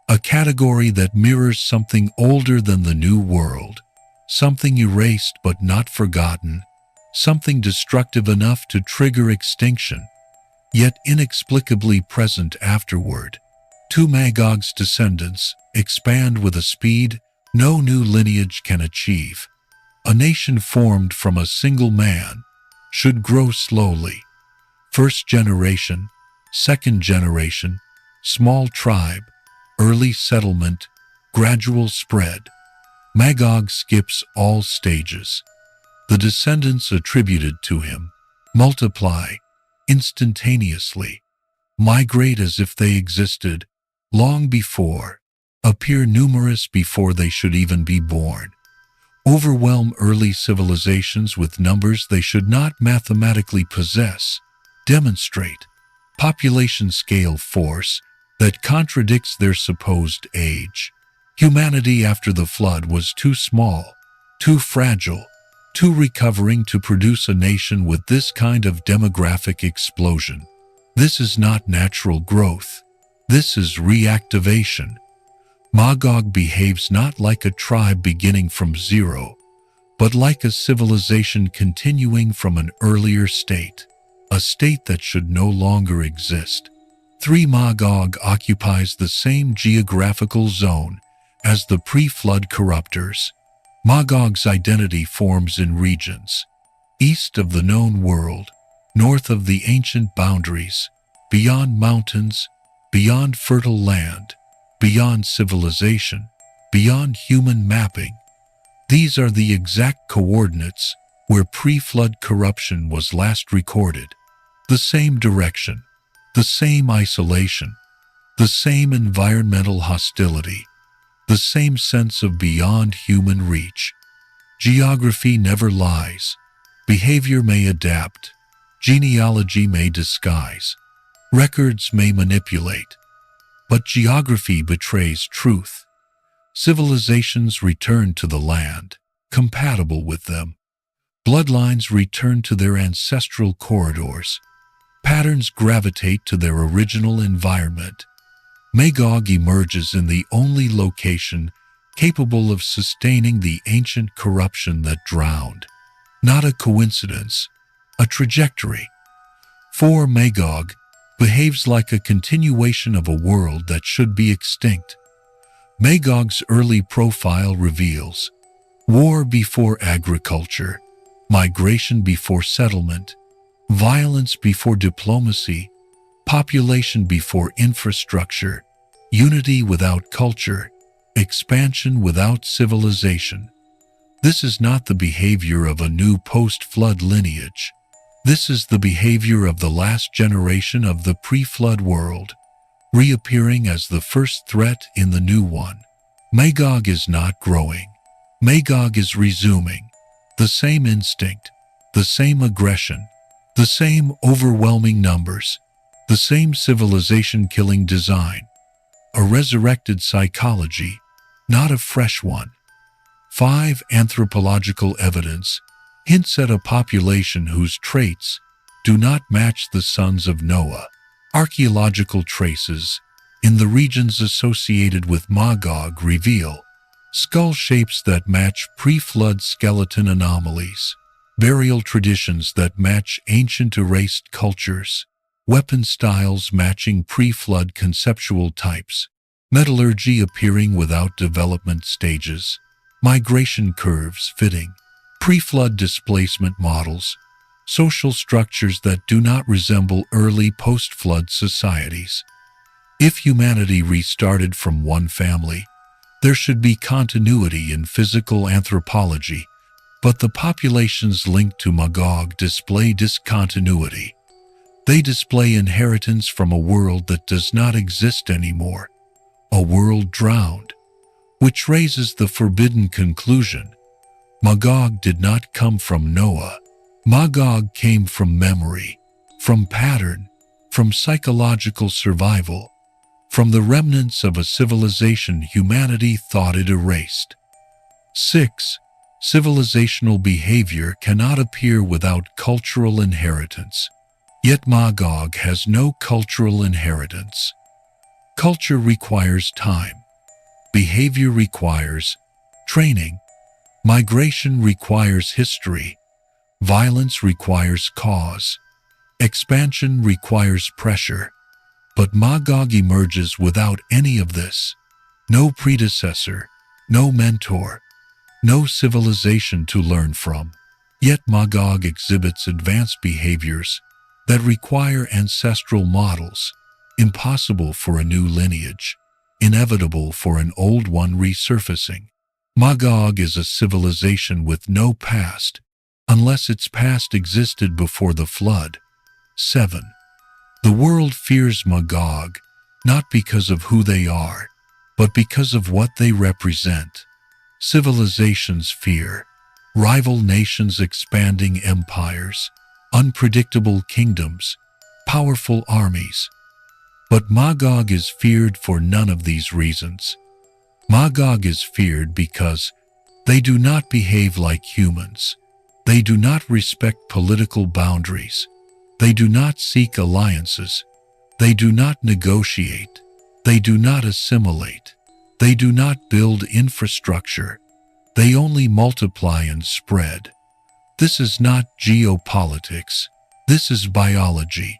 that mirrors something older than the new world, something erased but not forgotten, something destructive enough to trigger extinction, yet inexplicably present afterward. 2 Magog's descendants expand with a speed no new lineage can achieve. A nation formed from a single man should grow slowly. First generation, second generation, small tribe, early settlement, gradual spread. Magog skips all stages. The descendants attributed to him multiply instantaneously, migrate as if they existed long before, appear numerous before they should even be born, overwhelm early civilizations with numbers they should not mathematically possess, demonstrate population scale force that contradicts their supposed age. Humanity after the flood was too small, too fragile, too recovering to produce a nation with this kind of demographic explosion. This is not natural growth. This is reactivation. Magog behaves not like a tribe beginning from zero, but like a civilization continuing from an earlier state, a state that should no longer exist. 3 Magog occupies the same geographical zone as the pre-flood corruptors. Magog's identity forms in regions, east of the known world, north of the ancient boundaries, beyond mountains, beyond fertile land, beyond civilization, beyond human mapping. These are the exact coordinates where pre-flood corruption was last recorded. The same direction, the same isolation, the same environmental hostility, the same sense of beyond human reach. Geography never lies. Behavior may adapt. Genealogy may disguise. Records may manipulate. But geography betrays truth. Civilizations return to the land. compatible with them. Bloodlines return to their ancestral corridors. Patterns gravitate to their original environment. Magog emerges in the only location capable of sustaining the ancient corruption that drowned. Not a coincidence, a trajectory. 4. Magog behaves like a continuation of a world that should be extinct. Magog's early profile reveals war before agriculture, migration before settlement, violence before diplomacy, population before infrastructure, unity without culture, expansion without civilization. This is not the behavior of a new post-flood lineage. This is the behavior of the last generation of the pre-flood world, reappearing as the first threat in the new one. Magog is not growing. Magog is resuming. The same instinct, the same aggression, the same overwhelming numbers, the same civilization-killing design. A resurrected psychology, not a fresh one. 5. Anthropological evidence hints at a population whose traits do not match the sons of Noah. Archaeological traces in the regions associated with Magog reveal skull shapes that match pre-flood skeleton anomalies, burial traditions that match ancient erased cultures, weapon styles matching pre-flood conceptual types, metallurgy appearing without development stages, migration curves fitting pre-flood displacement models, social structures that do not resemble early post-flood societies. If humanity restarted from one family, there should be continuity in physical anthropology, but the populations linked to Magog display discontinuity. They display inheritance from a world that does not exist anymore, a world drowned, which raises the forbidden conclusion: Magog did not come from Noah. Magog came from memory, from pattern, from psychological survival, from the remnants of a civilization humanity thought it erased. 6. Civilizational behavior cannot appear without cultural inheritance. Yet Magog has no cultural inheritance. Culture requires time. Behavior requires training. Migration requires history. Violence requires cause. Expansion requires pressure. But Magog emerges without any of this. No predecessor, no mentor, no civilization to learn from. Yet Magog exhibits advanced behaviors that require ancestral models, impossible for a new lineage, inevitable for an old one resurfacing. Magog is a civilization with no past, unless its past existed before the flood. 7. The world fears Magog, not because of who they are, but because of what they represent. Civilizations fear rival nations, expanding empires, unpredictable kingdoms, powerful armies. But Magog is feared for none of these reasons. Magog is feared because they do not behave like humans. They do not respect political boundaries. They do not seek alliances. They do not negotiate. They do not assimilate. They do not build infrastructure. They only multiply and spread. This is not geopolitics. This is biology.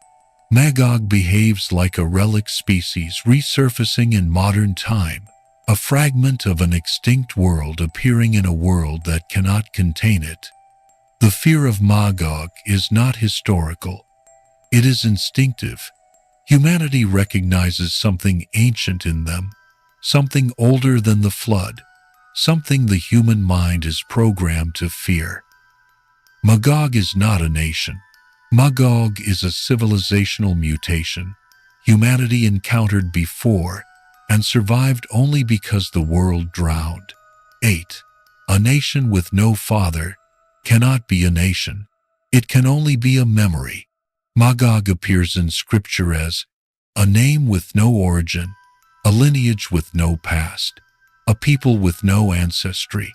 Magog behaves like a relic species resurfacing in modern time, a fragment of an extinct world appearing in a world that cannot contain it. The fear of Magog is not historical. It is instinctive. Humanity recognizes something ancient in them, something older than the flood, something the human mind is programmed to fear. Magog is not a nation. Magog is a civilizational mutation humanity encountered before and survived only because the world drowned. 8. A nation with no father cannot be a nation. It can only be a memory. Magog appears in Scripture as a name with no origin, a lineage with no past, a people with no ancestry.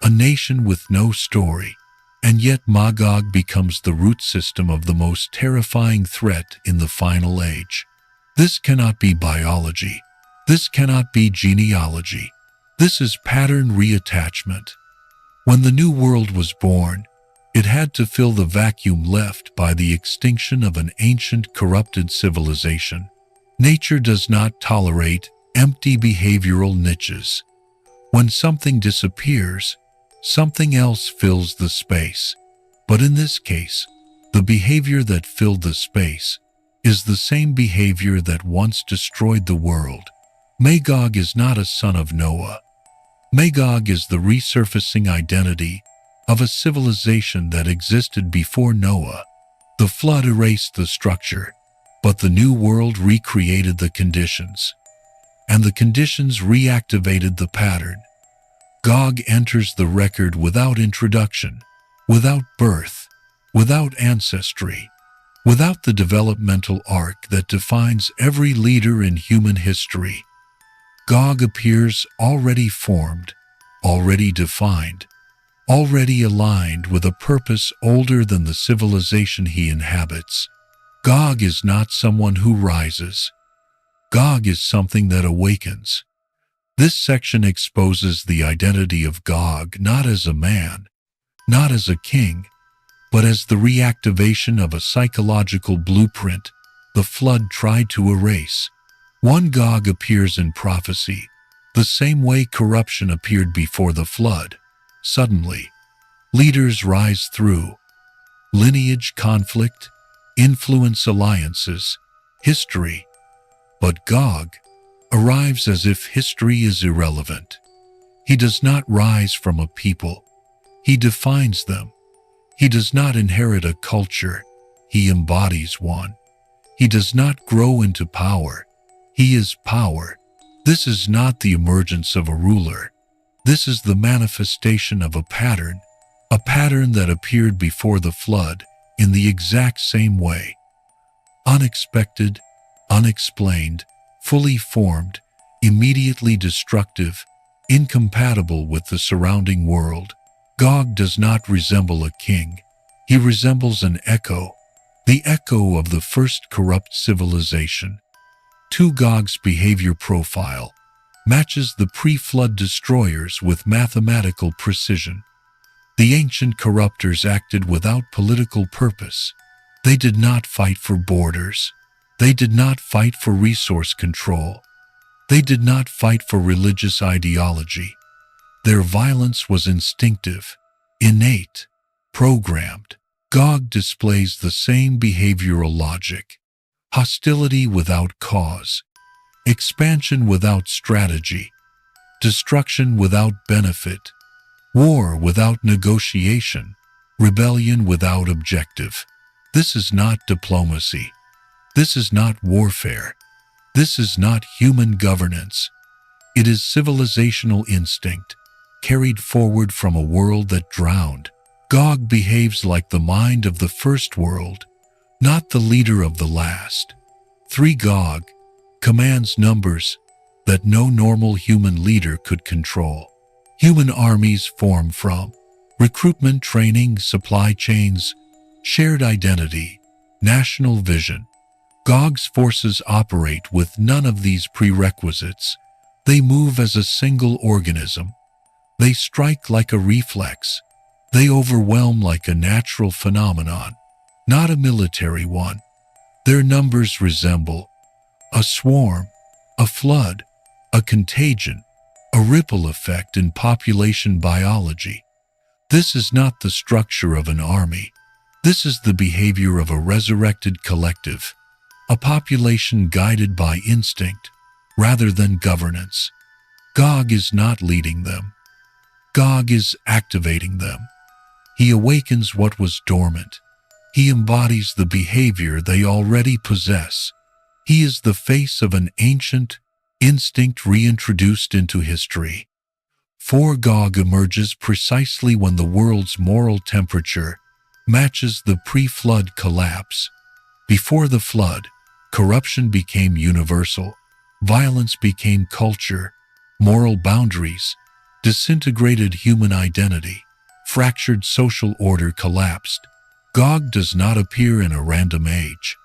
a nation with no story. And yet Magog becomes the root system of the most terrifying threat in the final age. This cannot be biology. This cannot be genealogy. This is pattern reattachment. When the new world was born, it had to fill the vacuum left by the extinction of an ancient corrupted civilization. Nature does not tolerate empty behavioral niches. When something disappears, something else fills the space. But in this case, the behavior that filled the space is the same behavior that once destroyed the world. Magog is not a son of Noah. Magog is the resurfacing identity of a civilization that existed before Noah. The flood erased the structure, but the new world recreated the conditions. And the conditions reactivated the pattern. Gog enters the record without introduction, without birth, without ancestry, without the developmental arc that defines every leader in human history. Gog appears already formed, already defined, already aligned with a purpose older than the civilization he inhabits. Gog is not someone who rises. Gog is something that awakens. This section exposes the identity of Gog not as a man, not as a king, but as the reactivation of a psychological blueprint the flood tried to erase. One Gog appears in prophecy, the same way corruption appeared before the flood. Suddenly, leaders rise through lineage conflict, influence alliances, history. But Gog arrives as if history is irrelevant. He does not rise from a people. He defines them. He does not inherit a culture. He embodies one. He does not grow into power. He is power. This is not the emergence of a ruler. This is the manifestation of a pattern that appeared before the flood in the exact same way. Unexpected, unexplained, fully formed, immediately destructive, incompatible with the surrounding world. Gog does not resemble a king. He resembles an echo, the echo of the first corrupt civilization. Gog's behavior profile matches the pre-flood destroyers with mathematical precision. The ancient corruptors acted without political purpose. They did not fight for borders. They did not fight for resource control. They did not fight for religious ideology. Their violence was instinctive, innate, programmed. Gog displays the same behavioral logic: hostility without cause, expansion without strategy, destruction without benefit, war without negotiation, rebellion without objective. This is not diplomacy. This is not warfare. This is not human governance. It is civilizational instinct, carried forward from a world that drowned. Gog behaves like the mind of the first world, not the leader of the last. Gog commands numbers that no normal human leader could control. Human armies form from recruitment, training, supply chains, shared identity, national vision. Gog's forces operate with none of these prerequisites. They move as a single organism. They strike like a reflex. They overwhelm like a natural phenomenon, not a military one. Their numbers resemble a swarm, a flood, a contagion, a ripple effect in population biology. This is not the structure of an army. This is the behavior of a resurrected collective, a population guided by instinct rather than governance. Gog is not leading them. Gog is activating them. He awakens what was dormant. He embodies the behavior they already possess. He is the face of an ancient instinct reintroduced into history. Gog emerges precisely when the world's moral temperature matches the pre-flood collapse. Before the flood, corruption became universal. Violence became culture. Moral boundaries disintegrated human identity, fractured social order collapsed. Gog does not appear in a random age.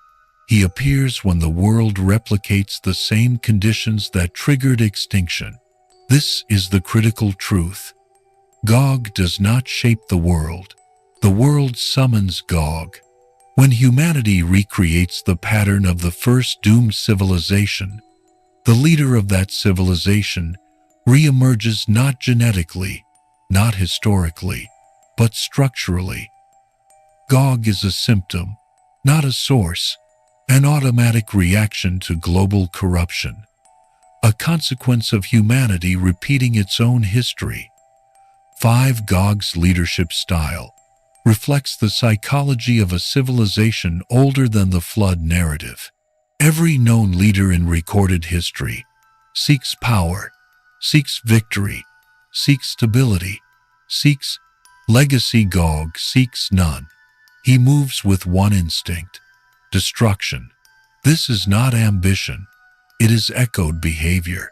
He appears when the world replicates the same conditions that triggered extinction. This is the critical truth. Gog does not shape the world. The world summons Gog. When humanity recreates the pattern of the first doomed civilization, the leader of that civilization reemerges not genetically, not historically, but structurally. Gog is a symptom, not a source, an automatic reaction to global corruption, a consequence of humanity repeating its own history. 5. Gog's leadership style reflects the psychology of a civilization older than the flood narrative. Every known leader in recorded history seeks power, seeks victory, seeks stability, seeks legacy. Gog seeks none. He moves with one instinct: destruction. This is not ambition. It is echoed behavior.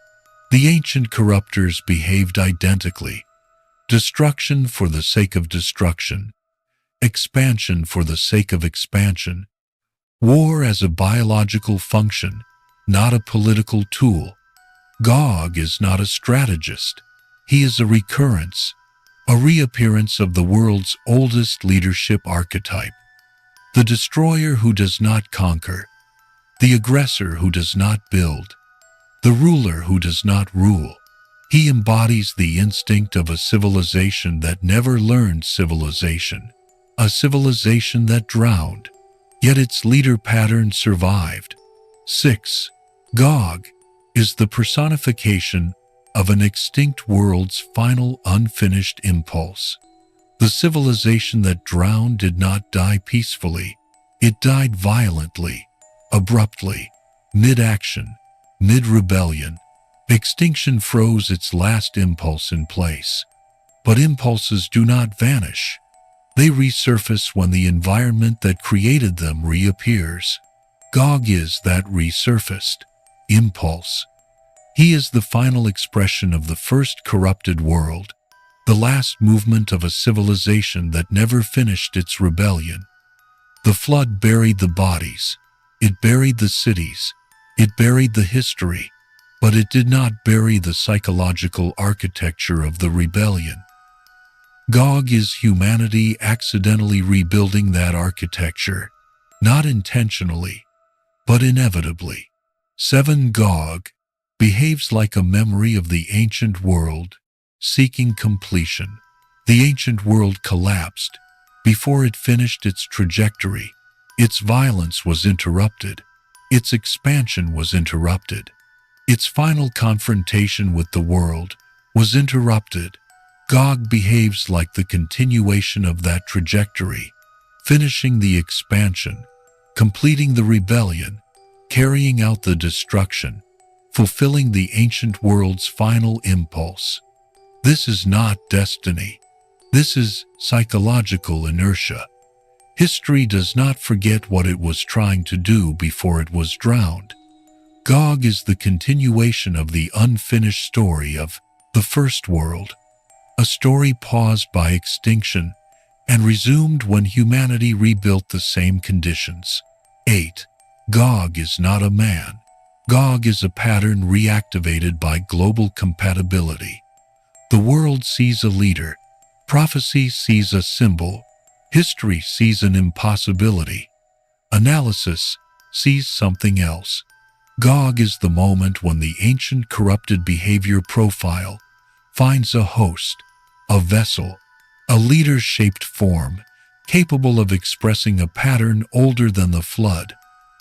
The ancient corruptors behaved identically. Destruction for the sake of destruction. Expansion for the sake of expansion. War as a biological function, not a political tool. Gog is not a strategist. He is a recurrence, a reappearance of the world's oldest leadership archetype. The destroyer who does not conquer, the aggressor who does not build, the ruler who does not rule. He embodies the instinct of a civilization that never learned civilization, a civilization that drowned, yet its leader pattern survived. 6. Gog is the personification of an extinct world's final unfinished impulse. The civilization that drowned did not die peacefully. It died violently, abruptly, mid-action, mid-rebellion. Extinction froze its last impulse in place. But impulses do not vanish. They resurface when the environment that created them reappears. Gog is that resurfaced impulse. He is the final expression of the first corrupted world, the last movement of a civilization that never finished its rebellion. The flood buried the bodies, it buried the cities, it buried the history, but it did not bury the psychological architecture of the rebellion. Gog is humanity accidentally rebuilding that architecture, not intentionally, but inevitably. 7. Gog behaves like a memory of the ancient world, seeking completion. The ancient world collapsed before it finished its trajectory. Its violence was interrupted. Its expansion was interrupted. Its final confrontation with the world was interrupted. Gog behaves like the continuation of that trajectory, finishing the expansion, completing the rebellion, carrying out the destruction, fulfilling the ancient world's final impulse. This is not destiny. This is psychological inertia. History does not forget what it was trying to do before it was drowned. Gog is the continuation of the unfinished story of the first world, a story paused by extinction and resumed when humanity rebuilt the same conditions. 8. Gog is not a man. Gog is a pattern reactivated by global compatibility. The world sees a leader. Prophecy sees a symbol. History sees an impossibility. Analysis sees something else. Gog is the moment when the ancient corrupted behavior profile finds a host, a vessel, a leader-shaped form, capable of expressing a pattern older than the flood.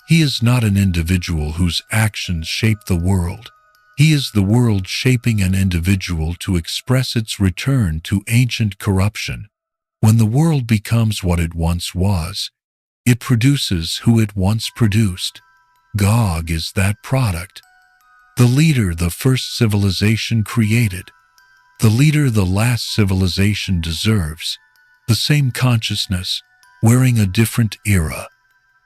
He is not an individual whose actions shape the world. He is the world shaping an individual to express its return to ancient corruption. When the world becomes what it once was, it produces who it once produced. Gog is that product. The leader the first civilization created. The leader the last civilization deserves. The same consciousness, wearing a different era.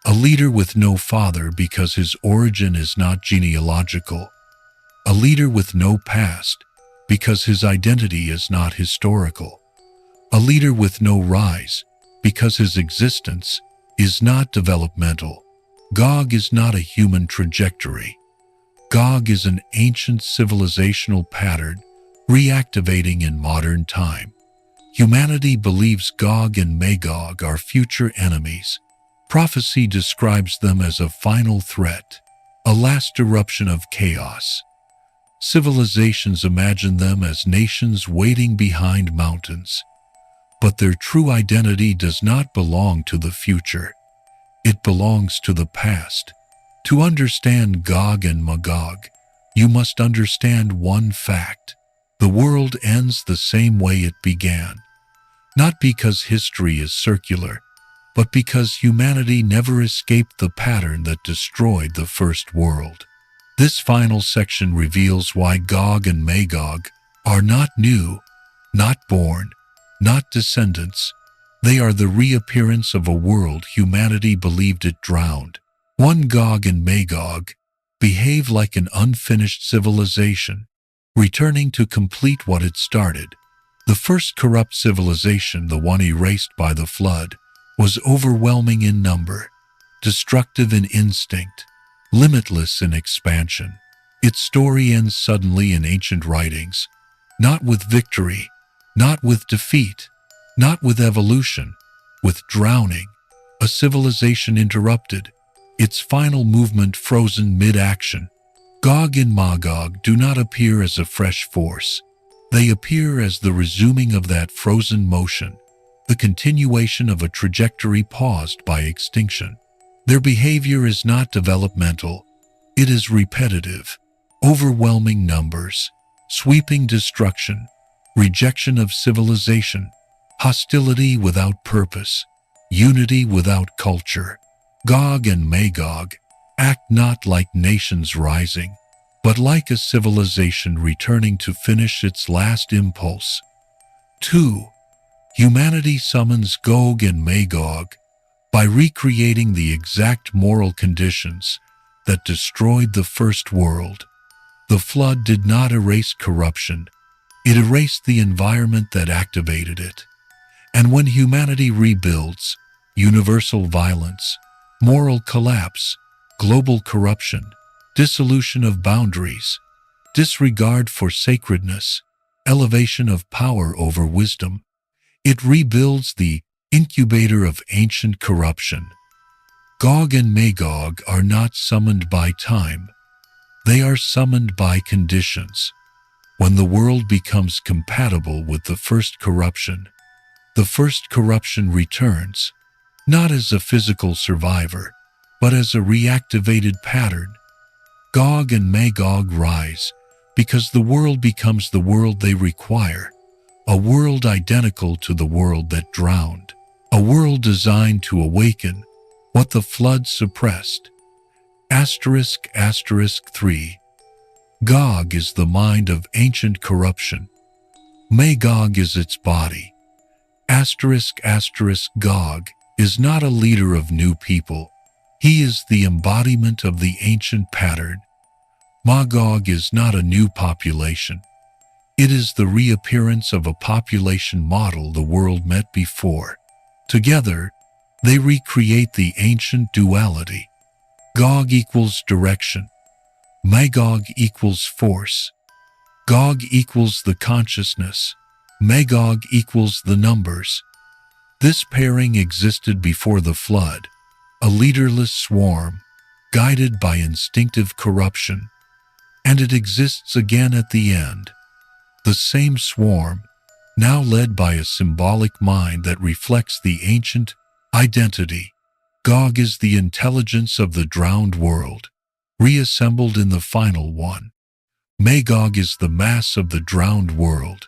A leader with no father because his origin is not genealogical. A leader with no past because his identity is not historical. A leader with no rise, because his existence is not developmental. Gog is not a human trajectory. Gog is an ancient civilizational pattern reactivating in modern time. Humanity believes Gog and Magog are future enemies. Prophecy describes them as a final threat, a last eruption of chaos. Civilizations imagine them as nations waiting behind mountains. But their true identity does not belong to the future. It belongs to the past. To understand Gog and Magog, you must understand one fact. The world ends the same way it began. Not because history is circular, but because humanity never escaped the pattern that destroyed the first world. This final section reveals why Gog and Magog are not new, not born, not descendants. They are the reappearance of a world humanity believed it drowned. One Gog and Magog behave like an unfinished civilization, returning to complete what it started. The first corrupt civilization, the one erased by the flood, was overwhelming in number, destructive in instinct, limitless in expansion. Its story ends suddenly in ancient writings, not with victory, not with defeat, not with evolution, with drowning. A civilization interrupted, its final movement frozen mid-action. Gog and Magog do not appear as a fresh force. They appear as the resuming of that frozen motion, the continuation of a trajectory paused by extinction. Their behavior is not developmental, it is repetitive. Overwhelming numbers, sweeping destruction, rejection of civilization, hostility without purpose, unity without culture. Gog and Magog act not like nations rising, but like a civilization returning to finish its last impulse. 2. Humanity summons Gog and Magog by recreating the exact moral conditions that destroyed the first world. The flood did not erase corruption, it erased the environment that activated it. And when humanity rebuilds, universal violence, moral collapse, global corruption, dissolution of boundaries, disregard for sacredness, elevation of power over wisdom, it rebuilds the incubator of ancient corruption. Gog and Magog are not summoned by time. They are summoned by conditions. When the world becomes compatible with the first corruption returns, not as a physical survivor, but as a reactivated pattern. Gog and Magog rise because the world becomes the world they require, a world identical to the world that drowned, a world designed to awaken what the flood suppressed. ****3. Gog is the mind of ancient corruption. Magog is its body. ****Gog is not a leader of new people. He is the embodiment of the ancient pattern. Magog is not a new population. It is the reappearance of a population model the world met before. Together, they recreate the ancient duality. Gog equals direction. Magog equals force. Gog equals the consciousness. Magog equals the numbers. This pairing existed before the flood, a leaderless swarm, guided by instinctive corruption. And it exists again at the end. The same swarm, now led by a symbolic mind that reflects the ancient identity. Gog is the intelligence of the drowned world, reassembled in the final one. Magog is the mass of the drowned world,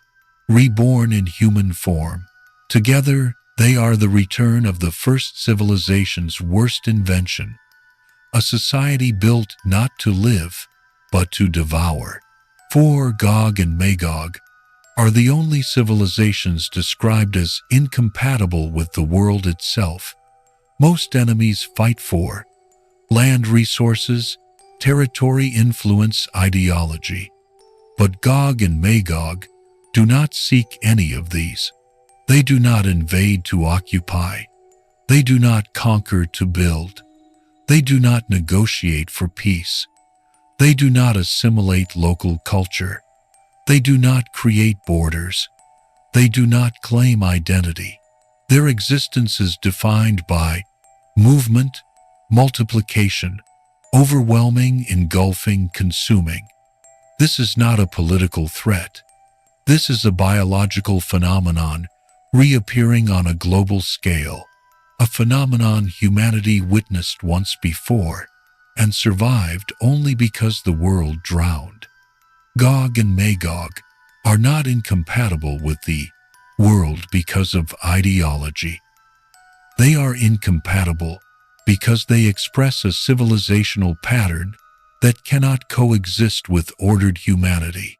reborn in human form. Together, they are the return of the first civilization's worst invention, a society built not to live, but to devour. 4. Gog and Magog are the only civilizations described as incompatible with the world itself. Most enemies fight for land resources, territory, influence, ideology. But Gog and Magog do not seek any of these. They do not invade to occupy. They do not conquer to build. They do not negotiate for peace. They do not assimilate local culture. They do not create borders. They do not claim identity. Their existence is defined by movement, multiplication, overwhelming, engulfing, consuming. This is not a political threat. This is a biological phenomenon reappearing on a global scale, a phenomenon humanity witnessed once before and survived only because the world drowned. Gog and Magog are not incompatible with the world because of ideology. They are incompatible because they express a civilizational pattern that cannot coexist with ordered humanity.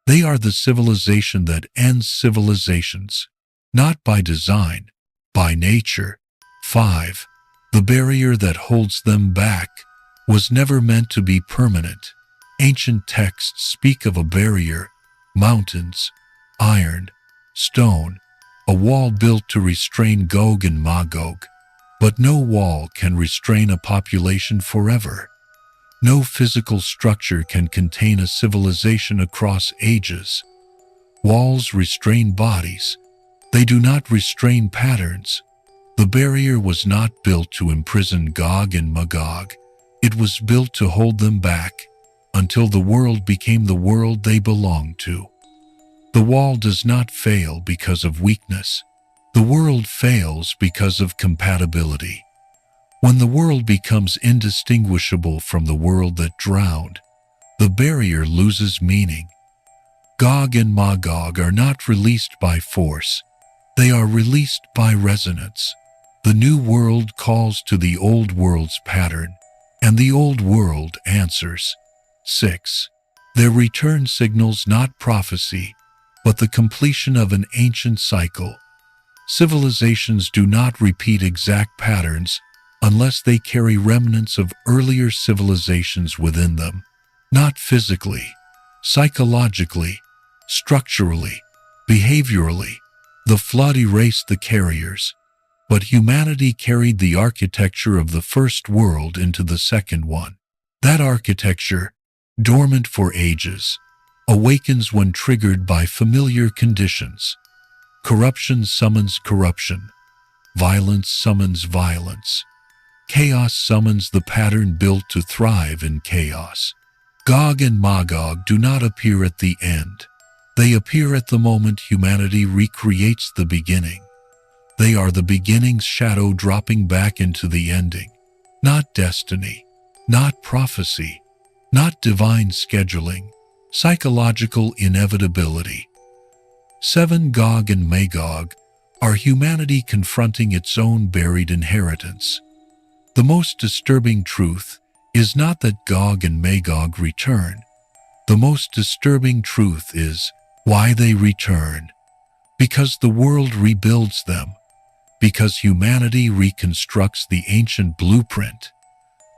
They are the civilization that ends civilizations, not by design, by nature. 5. The barrier that holds them back was never meant to be permanent. Ancient texts speak of a barrier, mountains, iron, stone, a wall built to restrain Gog and Magog. But no wall can restrain a population forever. No physical structure can contain a civilization across ages. Walls restrain bodies. They do not restrain patterns. The barrier was not built to imprison Gog and Magog. It was built to hold them back until the world became the world they belonged to. The wall does not fail because of weakness. The world fails because of compatibility. When the world becomes indistinguishable from the world that drowned, the barrier loses meaning. Gog and Magog are not released by force. They are released by resonance. The new world calls to the old world's pattern, and the old world answers. 6. Their return signals not prophecy, but the completion of an ancient cycle. Civilizations do not repeat exact patterns unless they carry remnants of earlier civilizations within them. Not physically, psychologically, structurally, behaviorally. The flood erased the carriers, but humanity carried the architecture of the first world into the second one. That architecture, dormant for ages, awakens when triggered by familiar conditions. Corruption summons corruption. Violence summons violence. Chaos summons the pattern built to thrive in chaos. Gog and Magog do not appear at the end. They appear at the moment humanity recreates the beginning. They are the beginning's shadow dropping back into the ending. Not destiny, not prophecy, not divine scheduling, psychological inevitability. 7. Gog and Magog are humanity confronting its own buried inheritance. The most disturbing truth is not that Gog and Magog return. The most disturbing truth is why they return. Because the world rebuilds them. Because humanity reconstructs the ancient blueprint.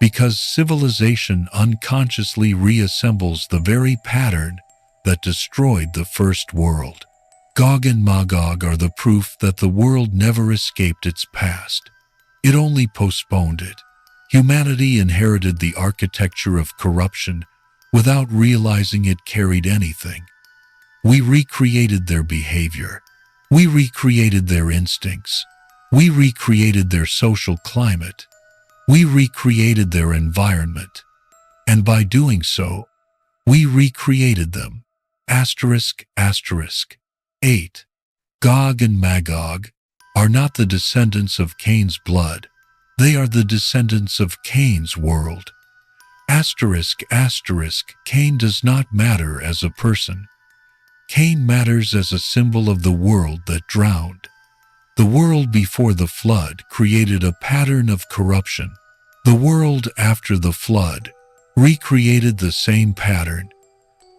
Because civilization unconsciously reassembles the very pattern that destroyed the first world. Gog and Magog are the proof that the world never escaped its past. It only postponed it. Humanity inherited the architecture of corruption without realizing it carried anything. We recreated their behavior. We recreated their instincts. We recreated their social climate. We recreated their environment. And by doing so, we recreated them. Asterisk, asterisk. 8. Gog and Magog are not the descendants of Cain's blood. They are the descendants of Cain's world. Asterisk, asterisk. Cain does not matter as a person. Cain matters as a symbol of the world that drowned. The world before the flood created a pattern of corruption. The world after the flood recreated the same pattern.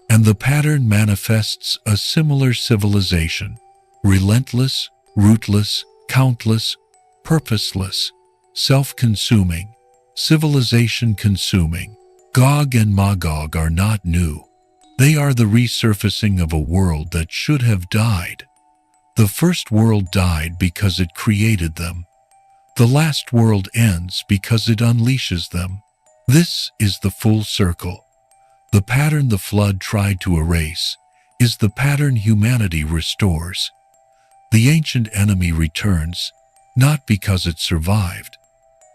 And the pattern manifests a similar civilization, relentless, rootless, countless, purposeless, self-consuming, civilization consuming. Gog and Magog are not new. They are the resurfacing of a world that should have died. The first world died because it created them. The last world ends because it unleashes them. This is the full circle. The pattern the flood tried to erase is the pattern humanity restores. The ancient enemy returns, not because it survived,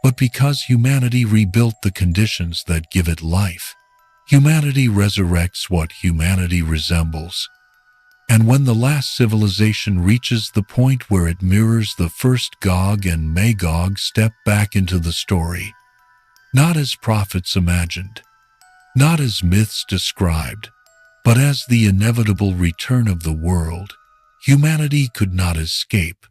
but because humanity rebuilt the conditions that give it life. Humanity resurrects what humanity resembles. And when the last civilization reaches the point where it mirrors the first, Gog and Magog step back into the story, not as prophets imagined, not as myths described, but as the inevitable return of the world humanity could not escape.